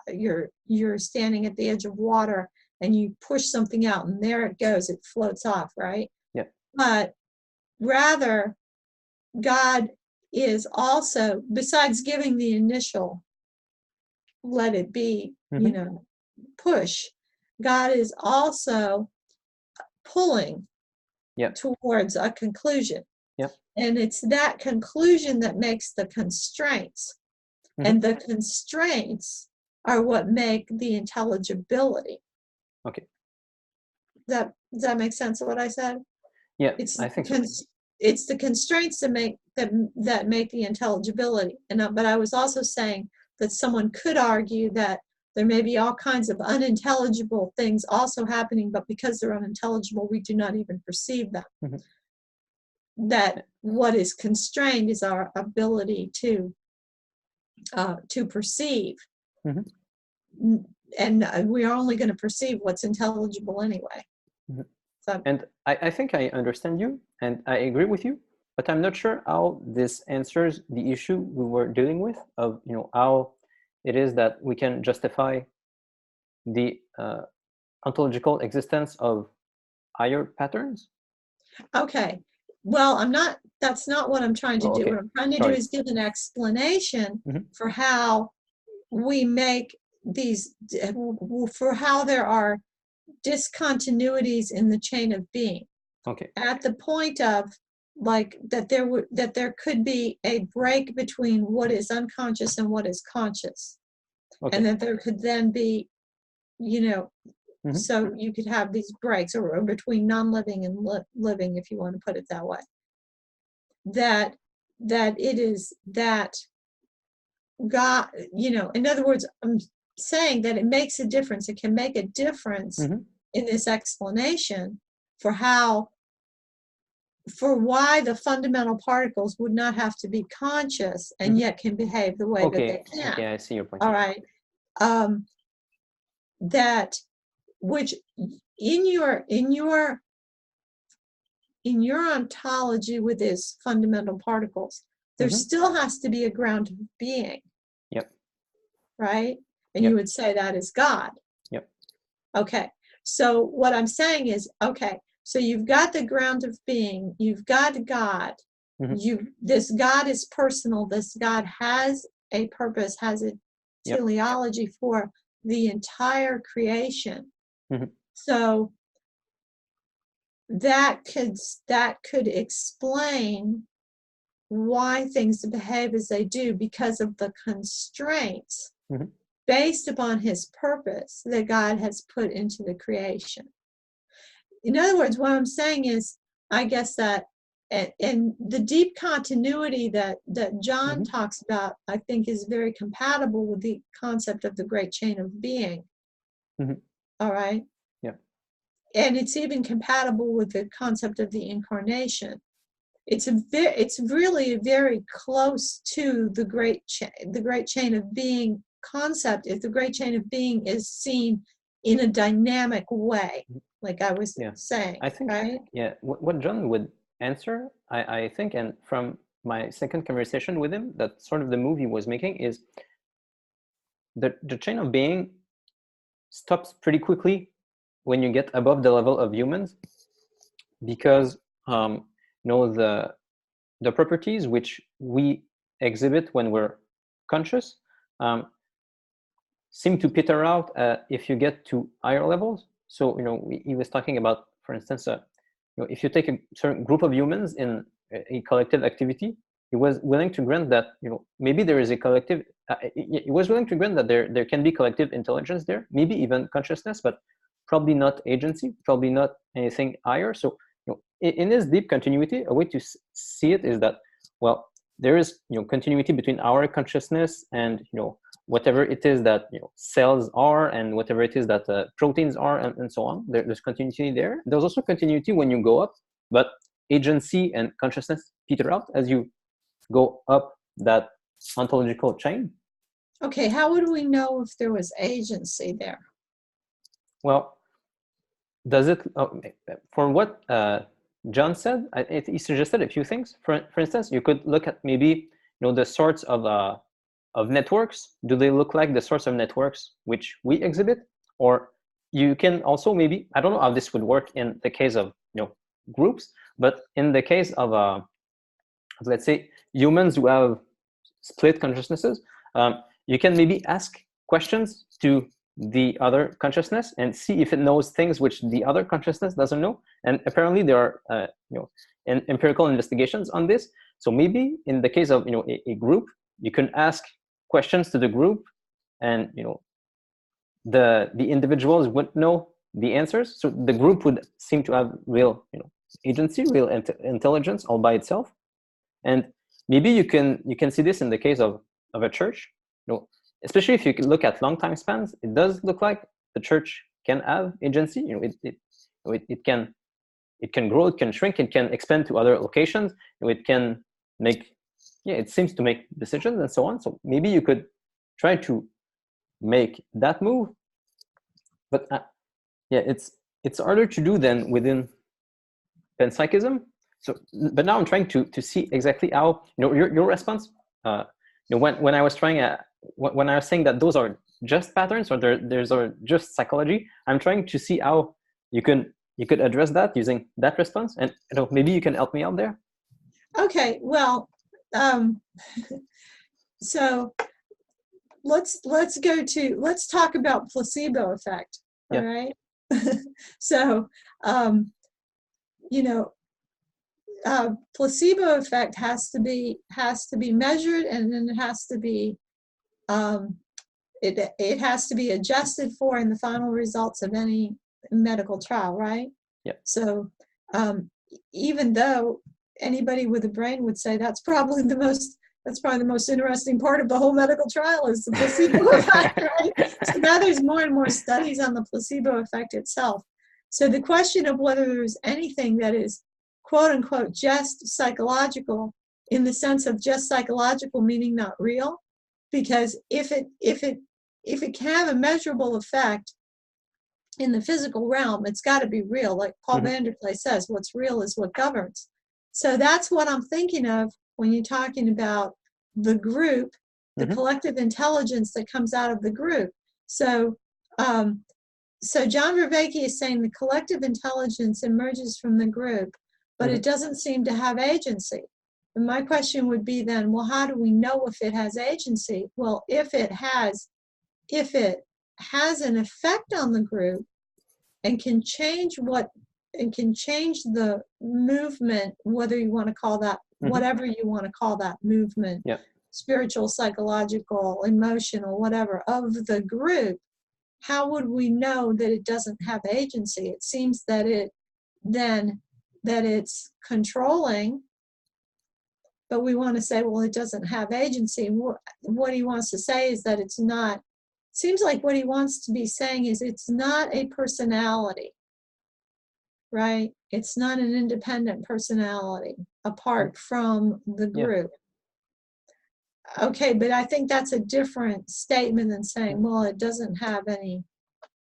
you're standing at the edge of water and you push something out and there it goes, it floats off, right? Yeah. But rather, God is also, besides giving the initial let it be, you know, push, God is also pulling towards a conclusion. Yeah. And it's that conclusion that makes the constraints. And the constraints are what make the intelligibility. Okay. Does that make sense of what I said? Yeah, It's I think so. It's the constraints that make the intelligibility. But I was also saying that someone could argue that there may be all kinds of unintelligible things also happening, but because they're unintelligible, we do not even perceive them. That what is constrained is our ability to perceive. And we are only going to perceive what's intelligible anyway. So, and I think I understand you, and I agree with you, but I'm not sure how this answers the issue we were dealing with of, you know, how it is that we can justify the ontological existence of higher patterns. Okay. Well, that's not what I'm trying to do. Okay. What I'm trying to do is give an explanation for how we make these, for how there are discontinuities in the chain of being. Okay. At the point of, like, that there could be a break between what is unconscious and what is conscious. Okay. And that there could then be, you know, so you could have these breaks, or between non-living and living, if you want to put it that way. That it is that God, you know, in other words, I'm saying that it makes a difference. It can make a difference in this explanation for why the fundamental particles would not have to be conscious and yet can behave the way that they can. Okay, I see your point. All right. That which in your ontology with its fundamental particles, there still has to be a ground of being. Yep. Right? And you would say that is God. Yep. Okay. So what I'm saying is, okay, so you've got the ground of being, you've got God. This God is personal. This God has a purpose, has a teleology for the entire creation. So that could explain why things behave as they do, because of the constraints based upon his purpose that God has put into the creation. In other words, what I'm saying is, I guess that, and the deep continuity that John talks about, I think is very compatible with the concept of the great chain of being. All right? Yeah. And it's even compatible with the concept of the incarnation. It's really very close to the great chain of being concept, if the great chain of being is seen in a dynamic way, like I was saying. I think, right? What John would answer, I think, and from my second conversation with him, that sort of the move he was making is the chain of being stops pretty quickly when you get above the level of humans, because you know, the properties which we exhibit when we're conscious seem to peter out if you get to higher levels. So, you know, he was talking about, for instance, you know, if you take a certain group of humans in a collective activity, he was willing to grant that, you know, maybe there is a collective. He was willing to grant that there can be collective intelligence there, maybe even consciousness, but probably not agency, probably not anything higher. So, you know, in this deep continuity, a way to see it is that, well, there is, you know, continuity between our consciousness and, you know, whatever it is that cells are, and whatever it is that proteins are, and so on. There's continuity there. There's also continuity when you go up, but agency and consciousness peter out as you go up that ontological chain. Okay, how would we know if there was agency there? Well, does it, for what John said, he suggested a few things. For instance, you could look at maybe the sorts of networks. Do they look like the sorts of networks which we exhibit? Or you can also maybe, I don't know how this would work in the case of groups, but in the case of let's say humans who have split consciousnesses, you can maybe ask questions to the other consciousness and see if it knows things which the other consciousness doesn't know. And apparently there are empirical investigations on this. So maybe in the case of a group, you can ask questions to the group, and the individuals wouldn't know the answers. So the group would seem to have real agency, real intelligence all by itself. And maybe you can see this in the case of a church. Especially if you look at long time spans, it does look like the church can have agency. It can grow, it can shrink, it can expand to other locations. It can make, it seems to make decisions and so on. So maybe you could try to make that move, but it's harder to do than within panpsychism. So, but now I'm trying to see exactly how your response. When I was trying when I was saying that those are just patterns, or there's just psychology, I'm trying to see how you could address that using that response, and maybe you can help me out there. Okay, well, so let's talk about placebo effect. Yeah. All right. So placebo effect has to be measured, and then it has to be it has to be adjusted for in the final results of any medical trial, right? Yeah. So even though anybody with a brain would say that's probably the most interesting part of the whole medical trial is the placebo effect, right? So now there's more and more studies on the placebo effect itself. So the question of whether there's anything that is quote unquote just psychological, in the sense of just psychological meaning not real, because if it can have a measurable effect in the physical realm, it's got to be real. Like Paul VanderKlay says, what's real is what governs. So that's what I'm thinking of when you're talking about the group, the collective intelligence that comes out of the group. So so John Vervaeke is saying the collective intelligence emerges from the group, but it doesn't seem to have agency. And my question would be then, well, how do we know if it has agency? Well, if it has an effect on the group and can change the movement, whether you want to call that, whatever you want to call that movement, spiritual, psychological, emotional, whatever, of the group, how would we know that it doesn't have agency? It seems that it's controlling, but we want to say, well, it doesn't have agency. What he wants to say is that it's not, seems like what he wants to be saying is it's not a personality, right? It's not an independent personality apart from the group. Okay, but I think that's a different statement than saying, well, it doesn't have any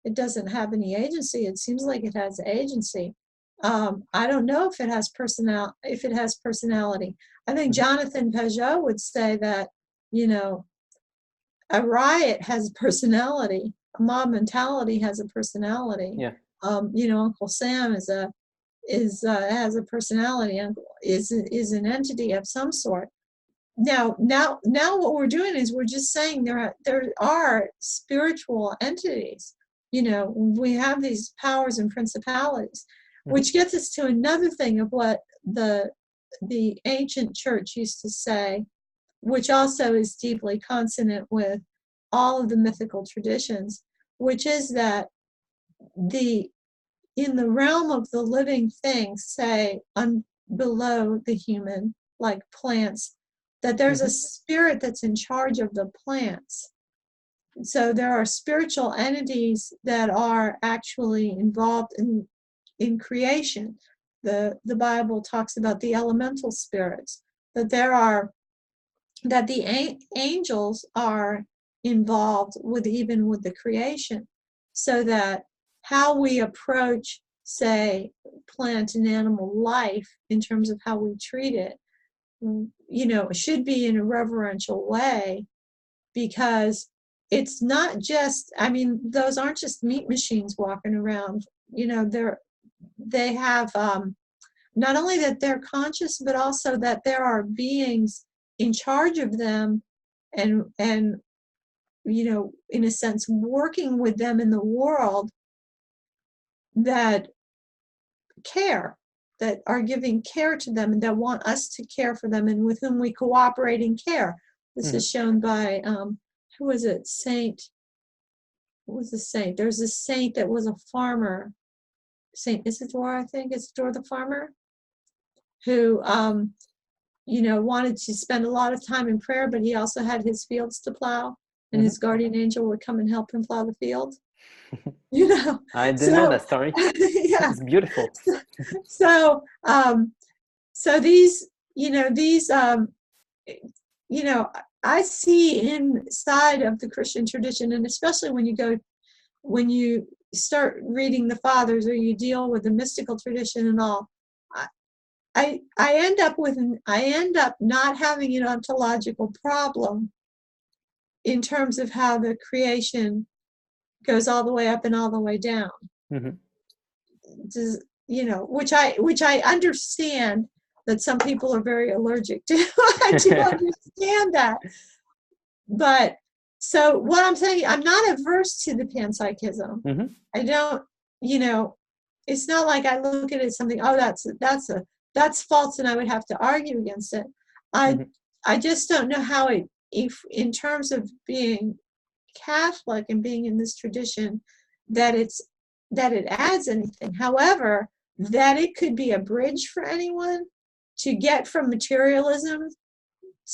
agency. It seems like it has agency. I don't know if it has personality. I think Jonathan Peugeot would say that, a riot has a personality, a mob mentality has a personality. Yeah. Uncle Sam has a personality, is an entity of some sort. Now what we're doing is we're just saying there are spiritual entities. We have these powers and principalities, which gets us to another thing of what the ancient church used to say, which also is deeply consonant with all of the mythical traditions, which is that in the realm of the living things, say below the human, like plants, that there's a spirit that's in charge of the plants. So there are spiritual entities that are actually involved in creation. The Bible talks about the elemental spirits, that that the angels are involved with even with the creation, so that how we approach, say, plant and animal life in terms of how we treat it, should be in a reverential way, because it's not just, I mean, those aren't just meat machines walking around. They have not only that they're conscious, but also that there are beings in charge of them, and in a sense working with them in the world, that care, that are giving care to them, and that want us to care for them, and with whom we cooperate in care. This is shown by who was it? What was the saint? There's a saint that was a farmer, Saint Isidore, I think, Isidore the farmer, who wanted to spend a lot of time in prayer, but he also had his fields to plow, and his guardian angel would come and help him plow the field. I didn't know that story. Yeah. It's beautiful. So these, I see inside of the Christian tradition, and especially when you start reading the fathers, or you deal with the mystical tradition and all, I end up not having an ontological problem in terms of how the creation goes all the way up and all the way down. Which I understand that some people are very allergic to. I do understand that. But so what I'm saying, I'm not averse to the panpsychism. I don't, it's not like I look at it as something, oh, that's false, and I would have to argue against it. I just don't know how if in terms of being Catholic and being in this tradition, that it adds anything. However, that it could be a bridge for anyone to get from materialism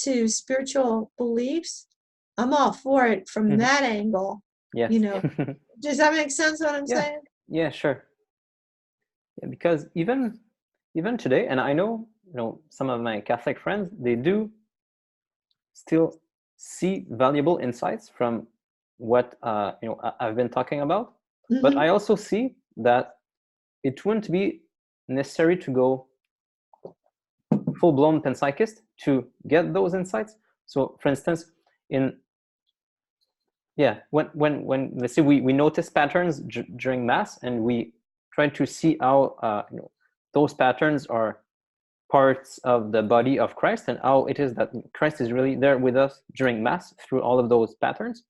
to spiritual beliefs, I'm all for it from that angle. Yes. Does that make sense what I'm saying? Yeah, sure. Yeah, because even today, and I know some of my Catholic friends, they do still see valuable insights from what I've been talking about. But I also see that it wouldn't be necessary to go full-blown panpsychist to get those insights. So, for instance, when let's say we notice patterns during Mass, and we try to see how those patterns are parts of the body of Christ, and how it is that Christ is really there with us during Mass through all of those patterns.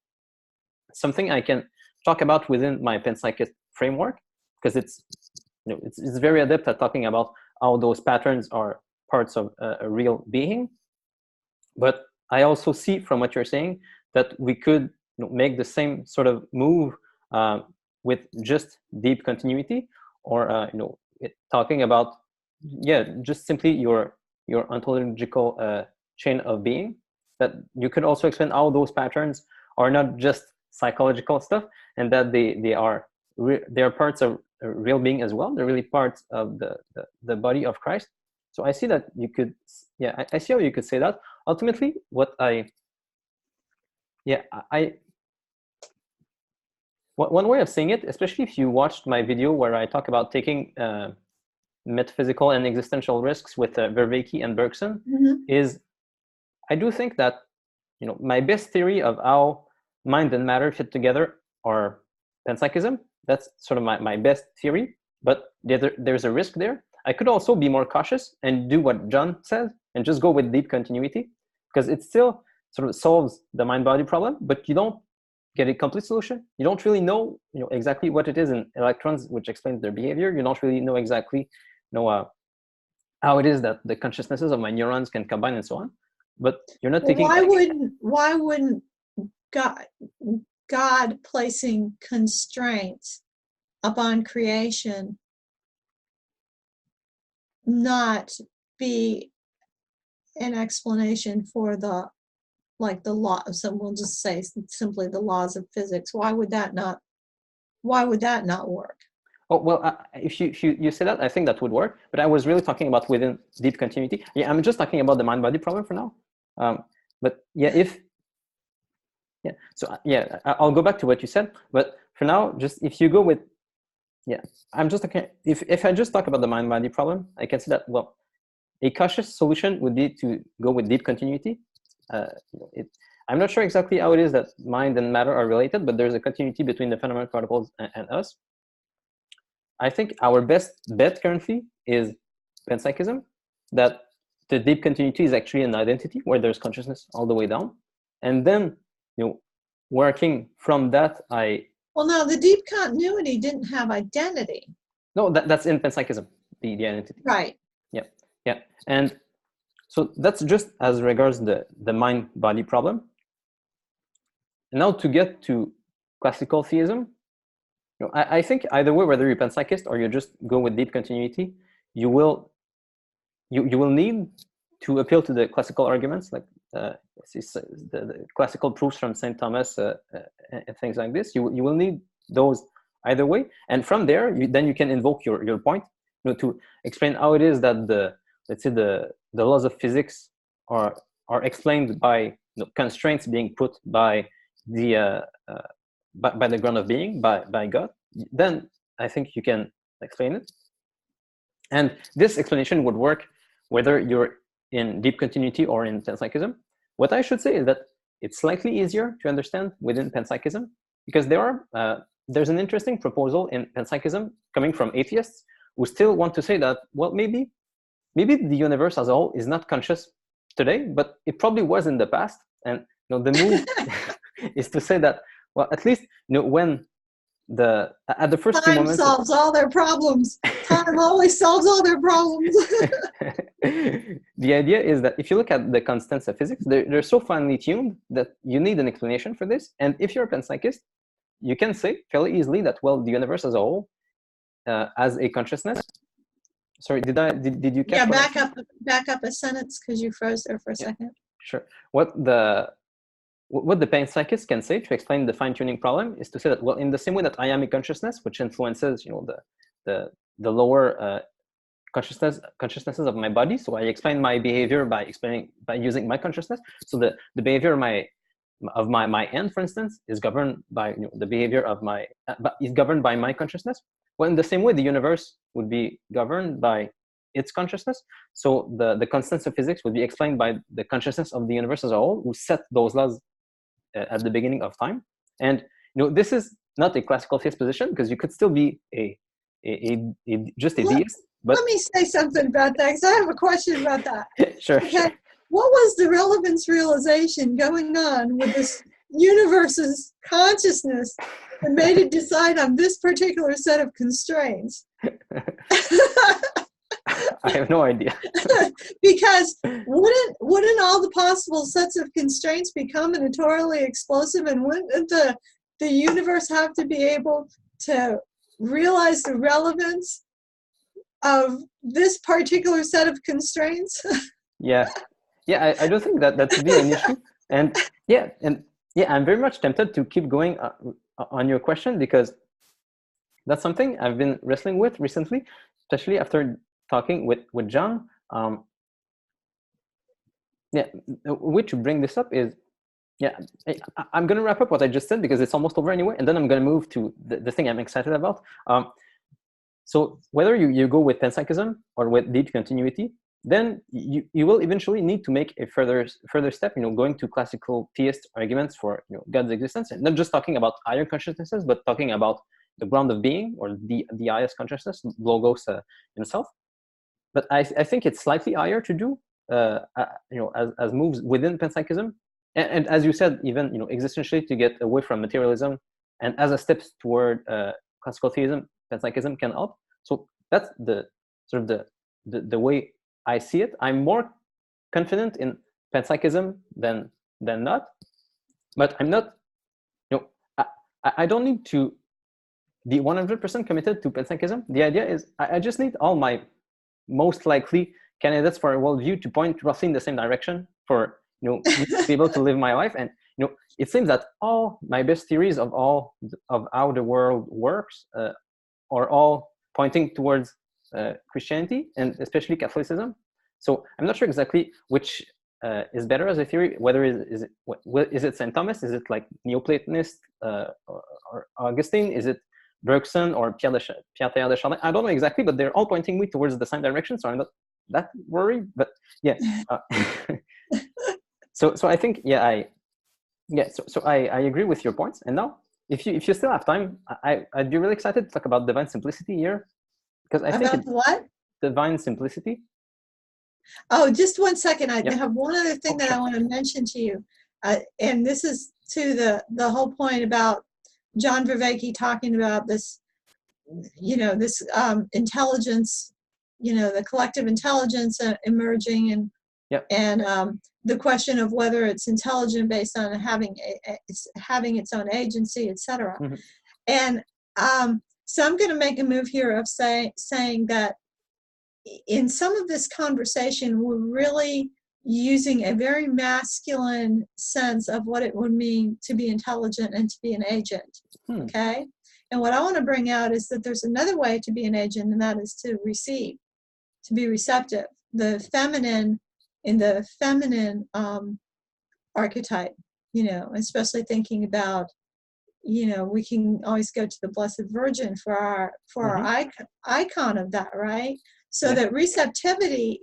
Something I can talk about within my panpsychist framework, because it's very adept at talking about how those patterns are parts of a real being. But I also see from what you're saying that we could make the same sort of move with just deep continuity, or talking about just simply your ontological chain of being, that you could also explain how those patterns are not just psychological stuff, and that they are parts of a real being as well. They're really parts of the body of Christ. So I see that you could, I see how you could say that. Ultimately, what one way of saying it, especially if you watched my video where I talk about taking metaphysical and existential risks with Vervaeke and Bergson, is I do think that my best theory of how mind and matter fit together are panpsychism. That's sort of my best theory, but there's a risk there. I could also be more cautious and do what John says and just go with deep continuity, because it still sort of solves the mind-body problem, but you don't get a complete solution. You don't really know, exactly what it is in electrons, which explains their behavior. You don't really know exactly, how it is that the consciousnesses of my neurons can combine and so on. But you're not taking. Why wouldn't God placing constraints upon creation not be an explanation for the like the law, so we'll just say simply the laws of physics. Why would that not work? Oh, well, if you say that, I think that would work. But I was really talking about within deep continuity. Yeah, I'm just talking about the mind-body problem for now. But yeah, I'll go back to what you said. But for now, just if you go with, I'm just okay. If I just talk about the mind-body problem, I can see that, well, a cautious solution would be to go with deep continuity. I'm not sure exactly how it is that mind and matter are related, but there's a continuity between the fundamental particles and us. I think our best bet currently is panpsychism, that the deep continuity is actually an identity where there's consciousness all the way down. And then, working from that, Well, no, the deep continuity didn't have identity. No, that's in panpsychism, the identity. Right. Yeah. And so that's just as regards the mind-body problem. And now to get to classical theism, I think either way, whether you're a panpsychist or you just go with deep continuity, you will need to appeal to the classical arguments, like the classical proofs from St. Thomas and things like this. You will need those either way, and from there, then you can invoke your point, to explain how it is that let's say the laws of physics are explained by constraints being put by the by the ground of being, by God. Then I think you can explain it, and this explanation would work whether you're in deep continuity or in panpsychism. What I should say is that it's slightly easier to understand within panpsychism, because there's an interesting proposal in panpsychism coming from atheists who still want to say that, well, maybe the universe as a whole is not conscious today, but it probably was in the past. And the move is to say that, well, at least when at the first few moments, time solves all their problems. Time always solves all their problems. The idea is that if you look at the constants of physics, they're so finely tuned that you need an explanation for this. And if you're a panpsychist, you can say fairly easily that, well, the universe as a whole as a consciousness. Sorry, did you catch? Yeah, back up a sentence, because you froze there for a second. Sure. What the panpsychist can say to explain the fine-tuning problem is to say that, well, in the same way that I am a consciousness, which influences the lower consciousnesses of my body, so I explain my behavior by using my consciousness. So the behavior of my end, for instance, is governed by the behavior of is governed by my consciousness. Well, in the same way, the universe would be governed by its consciousness. So the constants of physics would be explained by the consciousness of the universe as a whole, who set those laws at the beginning of time. And this is not a classical theist position, because you could still be just a deist. But let me say something about that, because I have a question about that. Sure. Okay. Sure. What was the relevance realization going on with this universe's consciousness that made it decide on this particular set of constraints? I have no idea. Because wouldn't all the possible sets of constraints be combinatorially explosive, and wouldn't the universe have to be able to realize the relevance of this particular set of constraints? Yeah, I don't think that would be an issue. And I'm very much tempted to keep going on your question, because that's something I've been wrestling with recently, especially after talking with John. Way to bring this up is, I'm going to wrap up what I just said, because it's almost over anyway, and then I'm going to move to the thing I'm excited about. So whether you go with panpsychism or with deep continuity, then you will eventually need to make a further step, going to classical theist arguments for God's existence, and not just talking about higher consciousnesses, but talking about the ground of being, or the highest consciousness, logos himself. But I think it's slightly higher to do, as moves within panpsychism, and as you said, even existentially, to get away from materialism, and as a step toward classical theism, panpsychism can help. So that's the sort of the way I see it. I'm more confident in panpsychism than not, but I'm not. I don't need to be 100% committed to panpsychism. The idea is I just need all my most likely candidates for a worldview to point roughly in the same direction for need to be able to live my life. And it seems that all my best theories of how the world works are all pointing towards Christianity, and especially Catholicism. So I'm not sure exactly which is better as a theory. Whether is it St. Thomas? Is it like Neoplatonist or Augustine? Is it Bergson or Pierre Teilhard de Chardin? I don't know exactly, but they're all pointing me towards the same direction. So I'm not that worried. But yeah. So I think So I agree with your points. And now, if you still have time, I'd be really excited to talk about divine simplicity here, because I think what? Divine simplicity. Oh, just 1 second. I have one other thing that I want to mention to you, and this is to the whole point about John Vervaeke talking about this, this intelligence, the collective intelligence emerging, and the question of whether it's intelligent based on having its own agency, etc. Mm-hmm. And so I'm going to make a move here of saying that in some of this conversation, we're really using a very masculine sense of what it would mean to be intelligent and to be an agent. Okay? And what I want to bring out is that there's another way to be an agent, and that is to receive, to be receptive. The feminine, in the feminine archetype, especially thinking about, we can always go to the Blessed Virgin for our icon of that, right? So that receptivity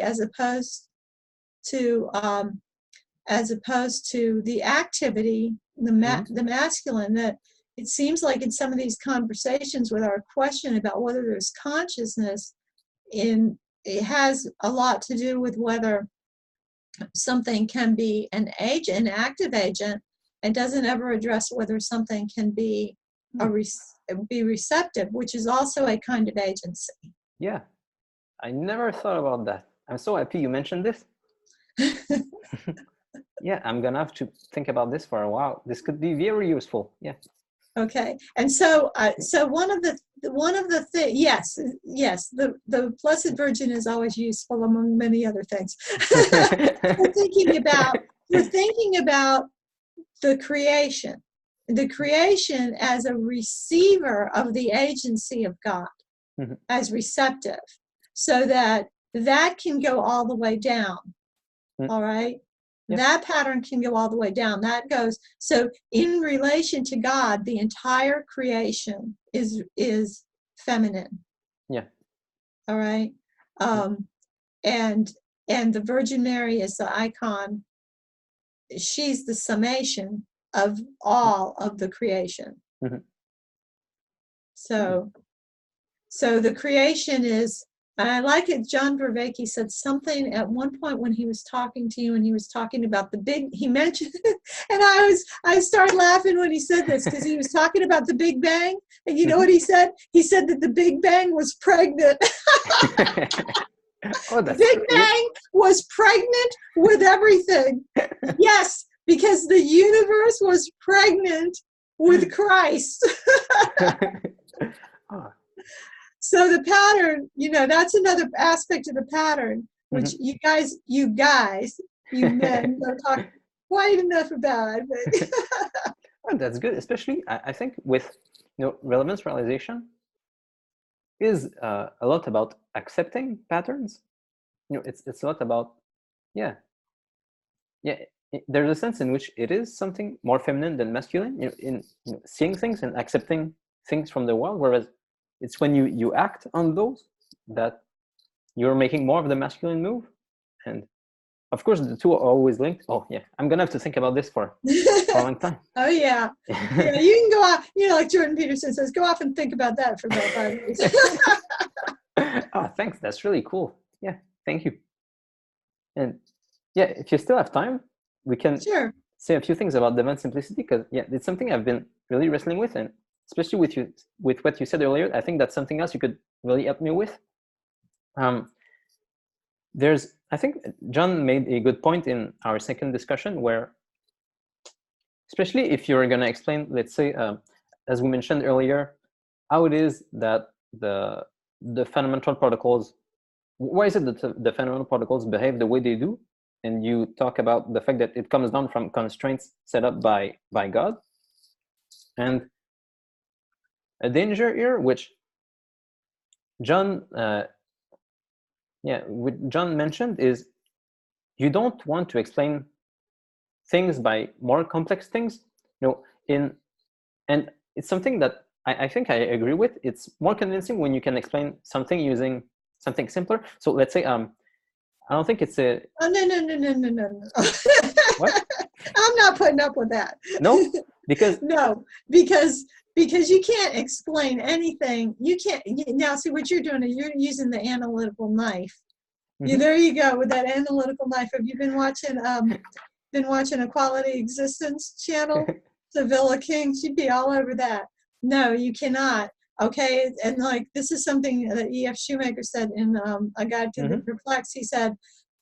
as opposed to the activity, the masculine, that it seems like in some of these conversations with our question about whether there's consciousness, it has a lot to do with whether something can be an active agent, and doesn't ever address whether something can be be receptive, which is also a kind of agency. Yeah, I never thought about that. I'm so happy you mentioned this. Yeah, I'm gonna have to think about this for a while. This could be very useful. Yeah. Okay, and so one of the things, yes, the Blessed Virgin is always useful among many other things. We're thinking about the creation as a receiver of the agency of God, as receptive, so that can go all the way down. All right. Yeah. That pattern can go all the way down. That goes, so in relation to God, the entire creation is feminine. Yeah. All right. And the Virgin Mary is the icon. She's the summation of all of the creation. So the creation is, and I like it, John Vervaeke said something at one point when he was talking to you, and he was talking about he mentioned it, and I started laughing when he said this, because he was talking about the Big Bang, and you know what he said? He said that the Big Bang was pregnant. The Big Bang was pregnant with everything. Yes, because the universe was pregnant with Christ. So the pattern, that's another aspect of the pattern, which you men don't talk quite enough about. But well, that's good, especially I think with relevance realization is a lot about accepting patterns. It's a lot about there's a sense in which it is something more feminine than masculine, in seeing things and accepting things from the world, whereas it's when you act on those that you're making more of the masculine move. And of course the two are always linked. I'm gonna have to think about this for a long time. Oh yeah. You can go off, like Jordan Peterson says, go off and think about that for about 5 years. Thanks, that's really cool. Thank you. And if you still have time, we can say a few things about divine simplicity, because it's something I've been really wrestling with, and especially with what you said earlier, I think that's something else you could really help me with. I think John made a good point in our second discussion, where, especially if you're going to explain, let's say, as we mentioned earlier, how it is that the fundamental protocols, why is it that the fundamental protocols behave the way they do? and you talk about the fact that it comes down from constraints set up by God. And a danger here, which John John mentioned, is you don't want to explain things by more complex things. And it's something that I think I agree with. It's more convincing when you can explain something using something simpler. So let's say I don't think it's a. Oh, no. What? I'm not putting up with that. No, because no, because you can't explain anything. You can't now see what you're doing is you're using the analytical knife. Mm-hmm. There you go with that analytical knife. Have you been watching Equality Existence channel? Sevilla King, she'd be all over that. No, you cannot. Okay, and like this is something that E.F. Shoemaker said in A Guide to the Perplexed.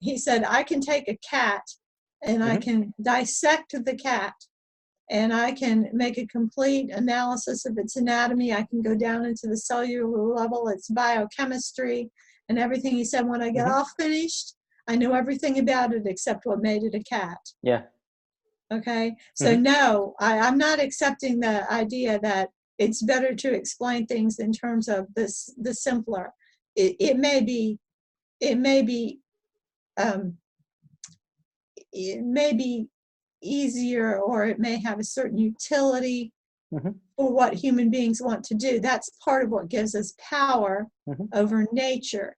He said, I can take a cat and I can dissect the cat and I can make a complete analysis of its anatomy. I can go down into the cellular level, its biochemistry and everything. He said, when I get all finished, I know everything about it except what made it a cat. Yeah. Okay, so no, I'm not accepting the idea that it's better to explain things in terms of the simpler. It may be easier, or it may have a certain utility for what human beings want to do. That's part of what gives us power over nature,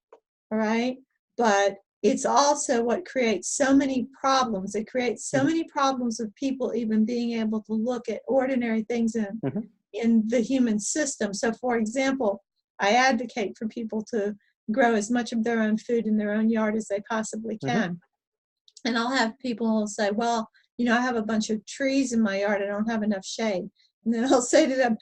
all right? But it's also what creates so many problems. It creates so many problems of people even being able to look at ordinary things in the human system. So, for example, I advocate for people to grow as much of their own food in their own yard as they possibly can. And I'll have people say, well, I have a bunch of trees in my yard. I don't have enough shade. And then I'll say to them,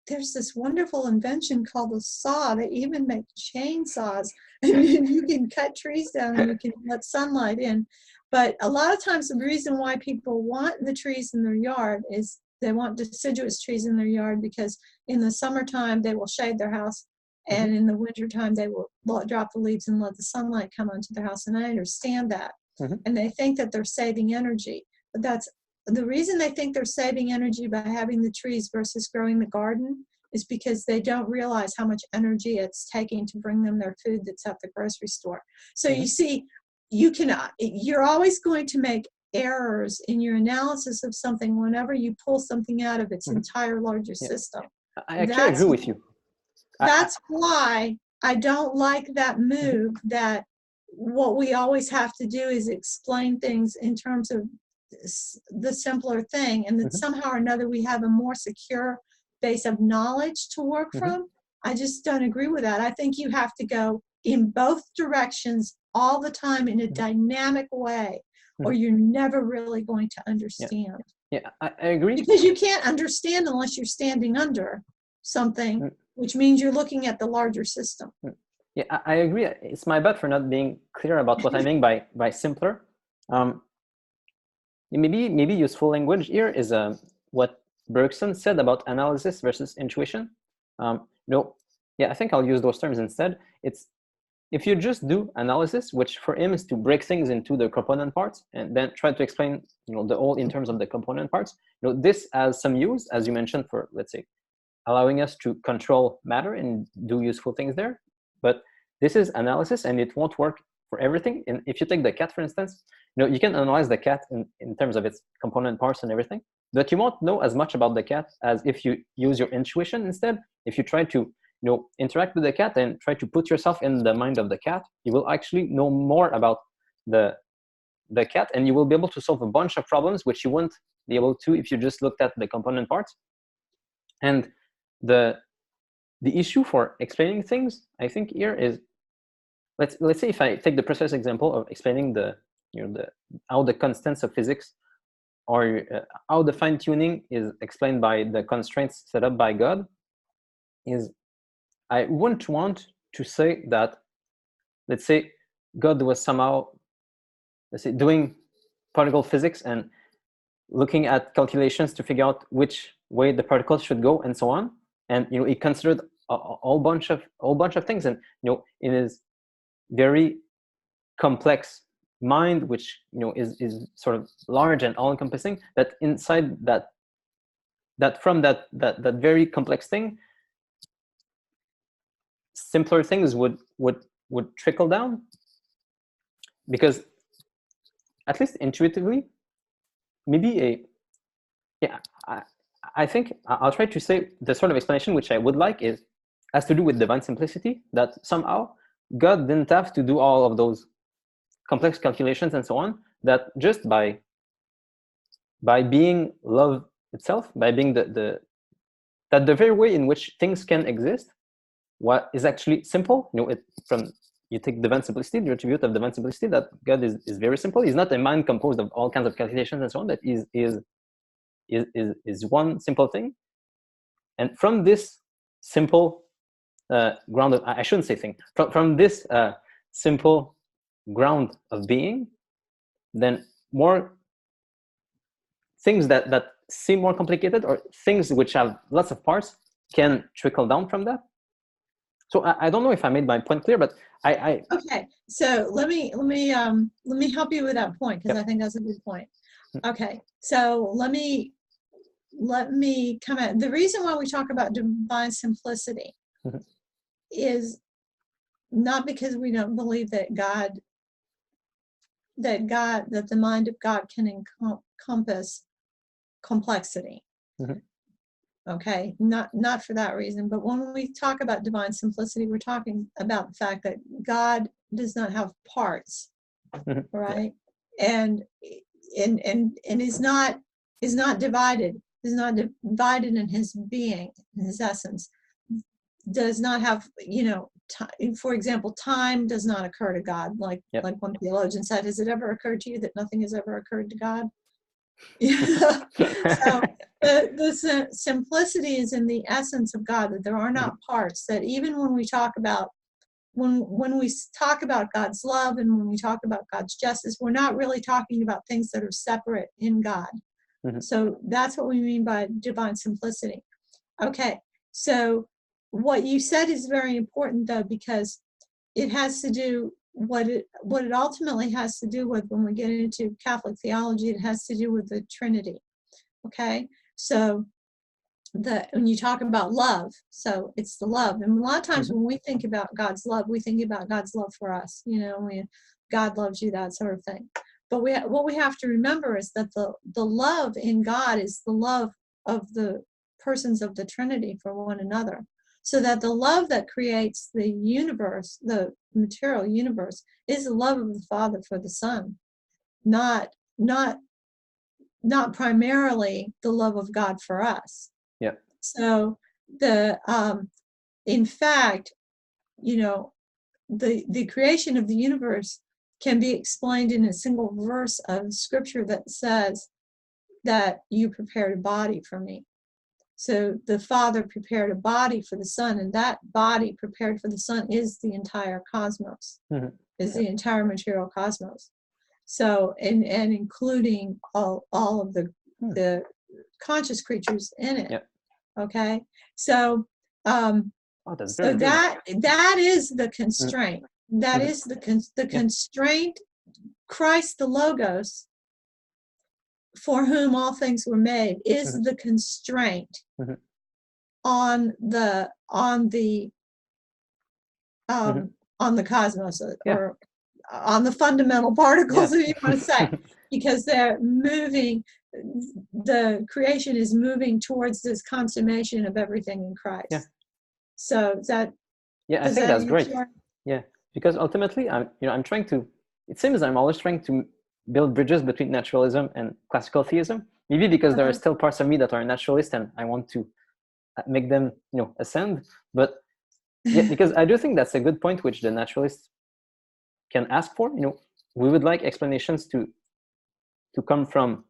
there's this wonderful invention called a saw. They even make chainsaws. And you can cut trees down and you can let sunlight in. But a lot of times the reason why people want the trees in their yard is they want deciduous trees in their yard because in the summertime they will shade their house. And in the wintertime they will drop the leaves and let the sunlight come onto their house. And I understand that. And they think that they're saving energy. But that's the reason they think they're saving energy by having the trees versus growing the garden is because they don't realize how much energy it's taking to bring them their food that's at the grocery store. So you see, you're always going to make errors in your analysis of something whenever you pull something out of its entire larger system. I actually agree with you. That's why I don't like that move that what we always have to do is explain things in terms of the simpler thing, and that somehow or another we have a more secure base of knowledge to work from. I just don't agree with that. I think you have to go in both directions all the time in a dynamic way, or you're never really going to understand. Yeah, I agree. Because you can't understand unless you're standing under something, which means you're looking at the larger system. Yeah, I agree. It's my bad for not being clear about what I mean by simpler. Maybe useful language here is what Bergson said about analysis versus intuition. I think I'll use those terms instead. It's if you just do analysis, which for him is to break things into the component parts and then try to explain, the whole in terms of the component parts. This has some use, as you mentioned, for, let's say, allowing us to control matter and do useful things there. But this is analysis, and it won't work for everything. And if you take the cat, for instance, you can analyze the cat in terms of its component parts and everything, but you won't know as much about the cat as if you use your intuition instead. If you try to interact with the cat and try to put yourself in the mind of the cat, you will actually know more about the cat, and you will be able to solve a bunch of problems which you wouldn't be able to if you just looked at the component parts. And the issue for explaining things, I think, here is, let's say if I take the precise example of explaining how the constants of physics, or how the fine-tuning is explained by the constraints set up by God, is I wouldn't want to say that, let's say, God was somehow, let's say, doing particle physics and looking at calculations to figure out which way the particles should go and so on, and he considered a whole bunch of things, and in his very complex mind, which is sort of large and all-encompassing, that inside that from that very complex thing, simpler things would trickle down, because at least intuitively, maybe I think I'll try to say the sort of explanation which I would like has to do with divine simplicity, that somehow God didn't have to do all of those complex calculations and so on, that just by being love itself, by being the very way in which things can exist, what is actually simple, you take divine simplicity, the attribute of divine simplicity, that God is very simple. He's not a mind composed of all kinds of calculations and so on, that is one simple thing. And from this simple ground of, I shouldn't say thing, from this simple ground of being, then more things that seem more complicated, or things which have lots of parts, can trickle down from that. So I don't know if I made my point clear, but Okay, so let me help you with that point, because I think that's a good point. Okay, so let me come at the reason why we talk about divine simplicity is not because we don't believe that the mind of God can encompass complexity. Okay, not for that reason, but when we talk about divine simplicity, we're talking about the fact that God does not have parts, right? And is not divided. Is not divided in his being, in his essence. Does not have, for example, time does not occur to God. Like one theologian said, has it ever occurred to you that nothing has ever occurred to God? So the simplicity is in the essence of God, that there are not parts, that even when we talk about when we talk about God's love and when we talk about God's justice, we're not really talking about things that are separate in God. So that's what we mean by divine simplicity. Okay, so what you said is very important, though, because it has to do what it ultimately has to do with, when we get into Catholic theology, it has to do with the Trinity. Okay, so when you talk about love, so it's the love, and a lot of times when we think about God's love, we think about God's love for us. God loves you, that sort of thing. But what we have to remember is that the love in God is the love of the persons of the Trinity for one another. So that the love that creates the universe, the material universe, is the love of the Father for the Son, not primarily the love of God for us. Yeah. So in fact, the creation of the universe can be explained in a single verse of Scripture that says that you prepared a body for me. So the Father prepared a body for the Son, and that body prepared for the Son is the entire cosmos, is the entire material cosmos. So, and including all of the conscious creatures in it. Okay, so that is the constraint. That is the constraint. Christ, the Logos, for whom all things were made, is the constraint on the cosmos, or on the fundamental particles, if you want to say, because they're moving. The creation is moving towards this consummation of everything in Christ. So I think that's great. Because ultimately, I'm trying to. It seems I'm always trying to build bridges between naturalism and classical theism. Maybe because there are still parts of me that are naturalist, and I want to make them, ascend. But because I do think that's a good point, which the naturalists can ask for. We would like explanations to come from.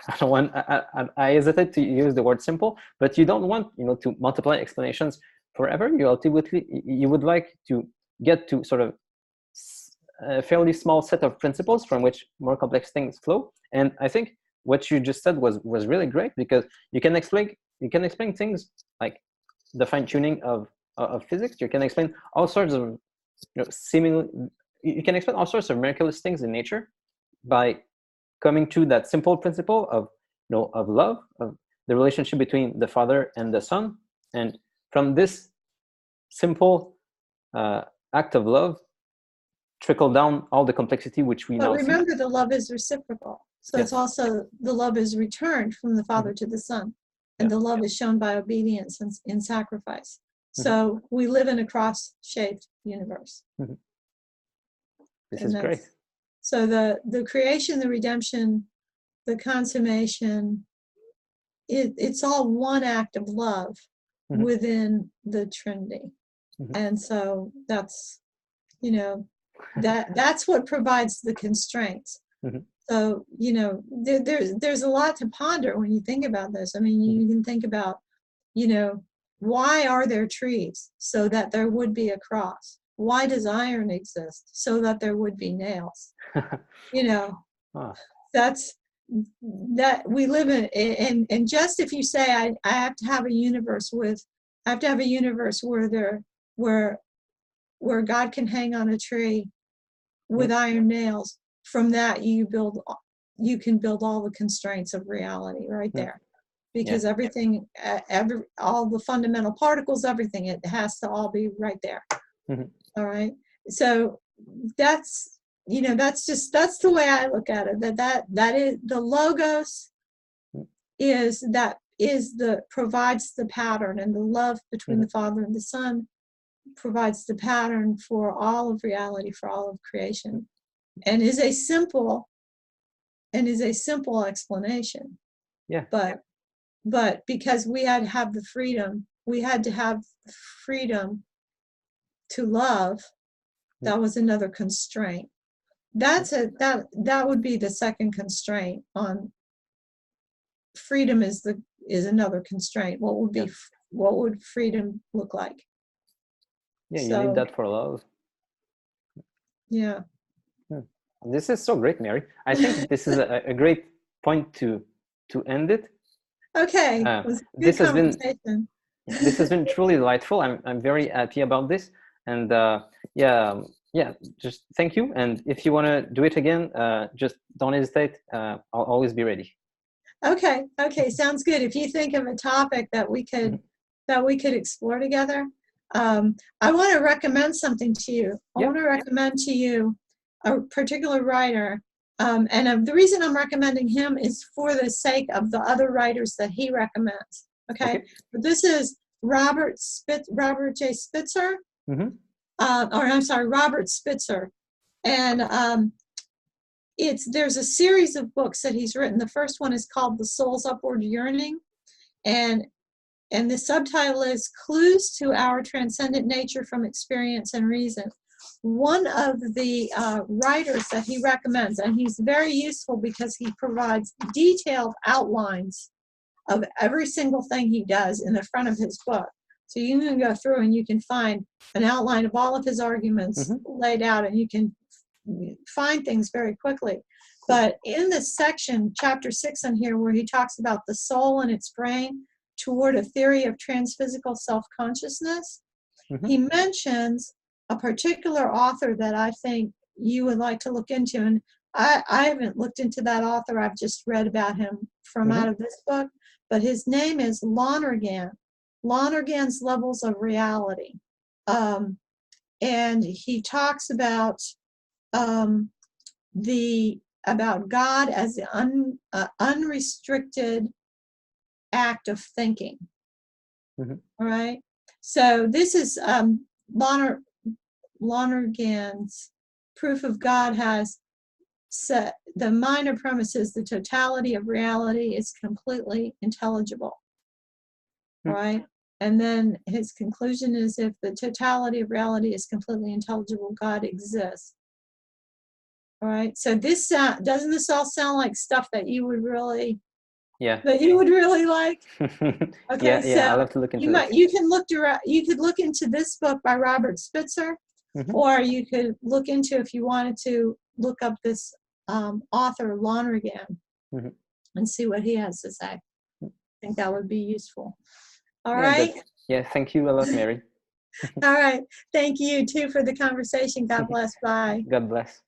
I hesitate to use the word simple, but you don't want to multiply explanations forever. You would like to get to sort of a fairly small set of principles from which more complex things flow. And I think what you just said was really great, because you can explain things like the fine-tuning of physics. You can explain all sorts of seemingly you can expect all sorts of miraculous things in nature by coming to that simple principle of, of love, of the relationship between the Father and the Son. And from this simple act of love, trickle down all the complexity which we But now remember, see. the love is reciprocal. So Yes. it's also, the love is returned from the Father to the Son. And the love is shown by obedience and in sacrifice. So we live in a cross-shaped universe. This is great. So the creation, the redemption, the consummation, it's all one act of love within the Trinity. And so that's, that's what provides the constraints. So, there's a lot to ponder when you think about this. I mean, you can think about, why are there trees? So that there would be a cross. Why does iron exist? So that there would be nails. That's that we live in. And just if you say, I have to have a universe where God can hang on a tree with iron nails, from that you can build all the constraints of reality right there, because everything, all the fundamental particles, everything, it has to all be right there. All right, so that's that's the way I look at it. That is the logos provides the pattern, and the love between the Father and the Son provides the pattern for all of reality, for all of creation, and is a simple explanation. But because we had to have the freedom to love, that was another constraint. That would be the second constraint on freedom. Is another constraint. What would freedom look like? You need that for love. This is so great, Mary. I think this is a great point to end it. Okay. This has been truly delightful. I'm very happy about this, and just thank you. And if you want to do it again, just don't hesitate. I'll always be ready. Okay, sounds good. If you think of a topic that we could explore together, I want to recommend something to you. I want to recommend to you a particular writer, and the reason I'm recommending him is for the sake of the other writers that he recommends. Okay. But this is Robert J. Spitzer, Robert Spitzer, and there's a series of books that he's written. The first one is called The Soul's Upward Yearning, and the subtitle is Clues to Our Transcendent Nature from Experience and Reason. One of the writers that he recommends, and he's very useful because he provides detailed outlines of every single thing he does in the front of his book. So you can go through and you can find an outline of all of his arguments laid out, and you can find things very quickly. But in this section, chapter 6 in here, where he talks about the soul and its brain toward a theory of transphysical self-consciousness, he mentions a particular author that I think you would like to look into. And I haven't looked into that author. I've just read about him from out of this book. But his name is Lonergan. Lonergan's Levels of Reality. And he talks about God as the unrestricted act of thinking. All right. So this is Lonergan's proof of God has set the minor premise is the totality of reality is completely intelligible. Right? And then his conclusion is if the totality of reality is completely intelligible, God exists. All right. So this doesn't this all sound like stuff that you would really like? Okay, so I'll have to look into it. You could look into this book by Robert Spitzer, or you could look into, if you wanted to, look up this author Lonergan and see what he has to say. I think that would be useful. All right. Thank you a lot, Mary. All right. Thank you too for the conversation. God bless. Bye. God bless.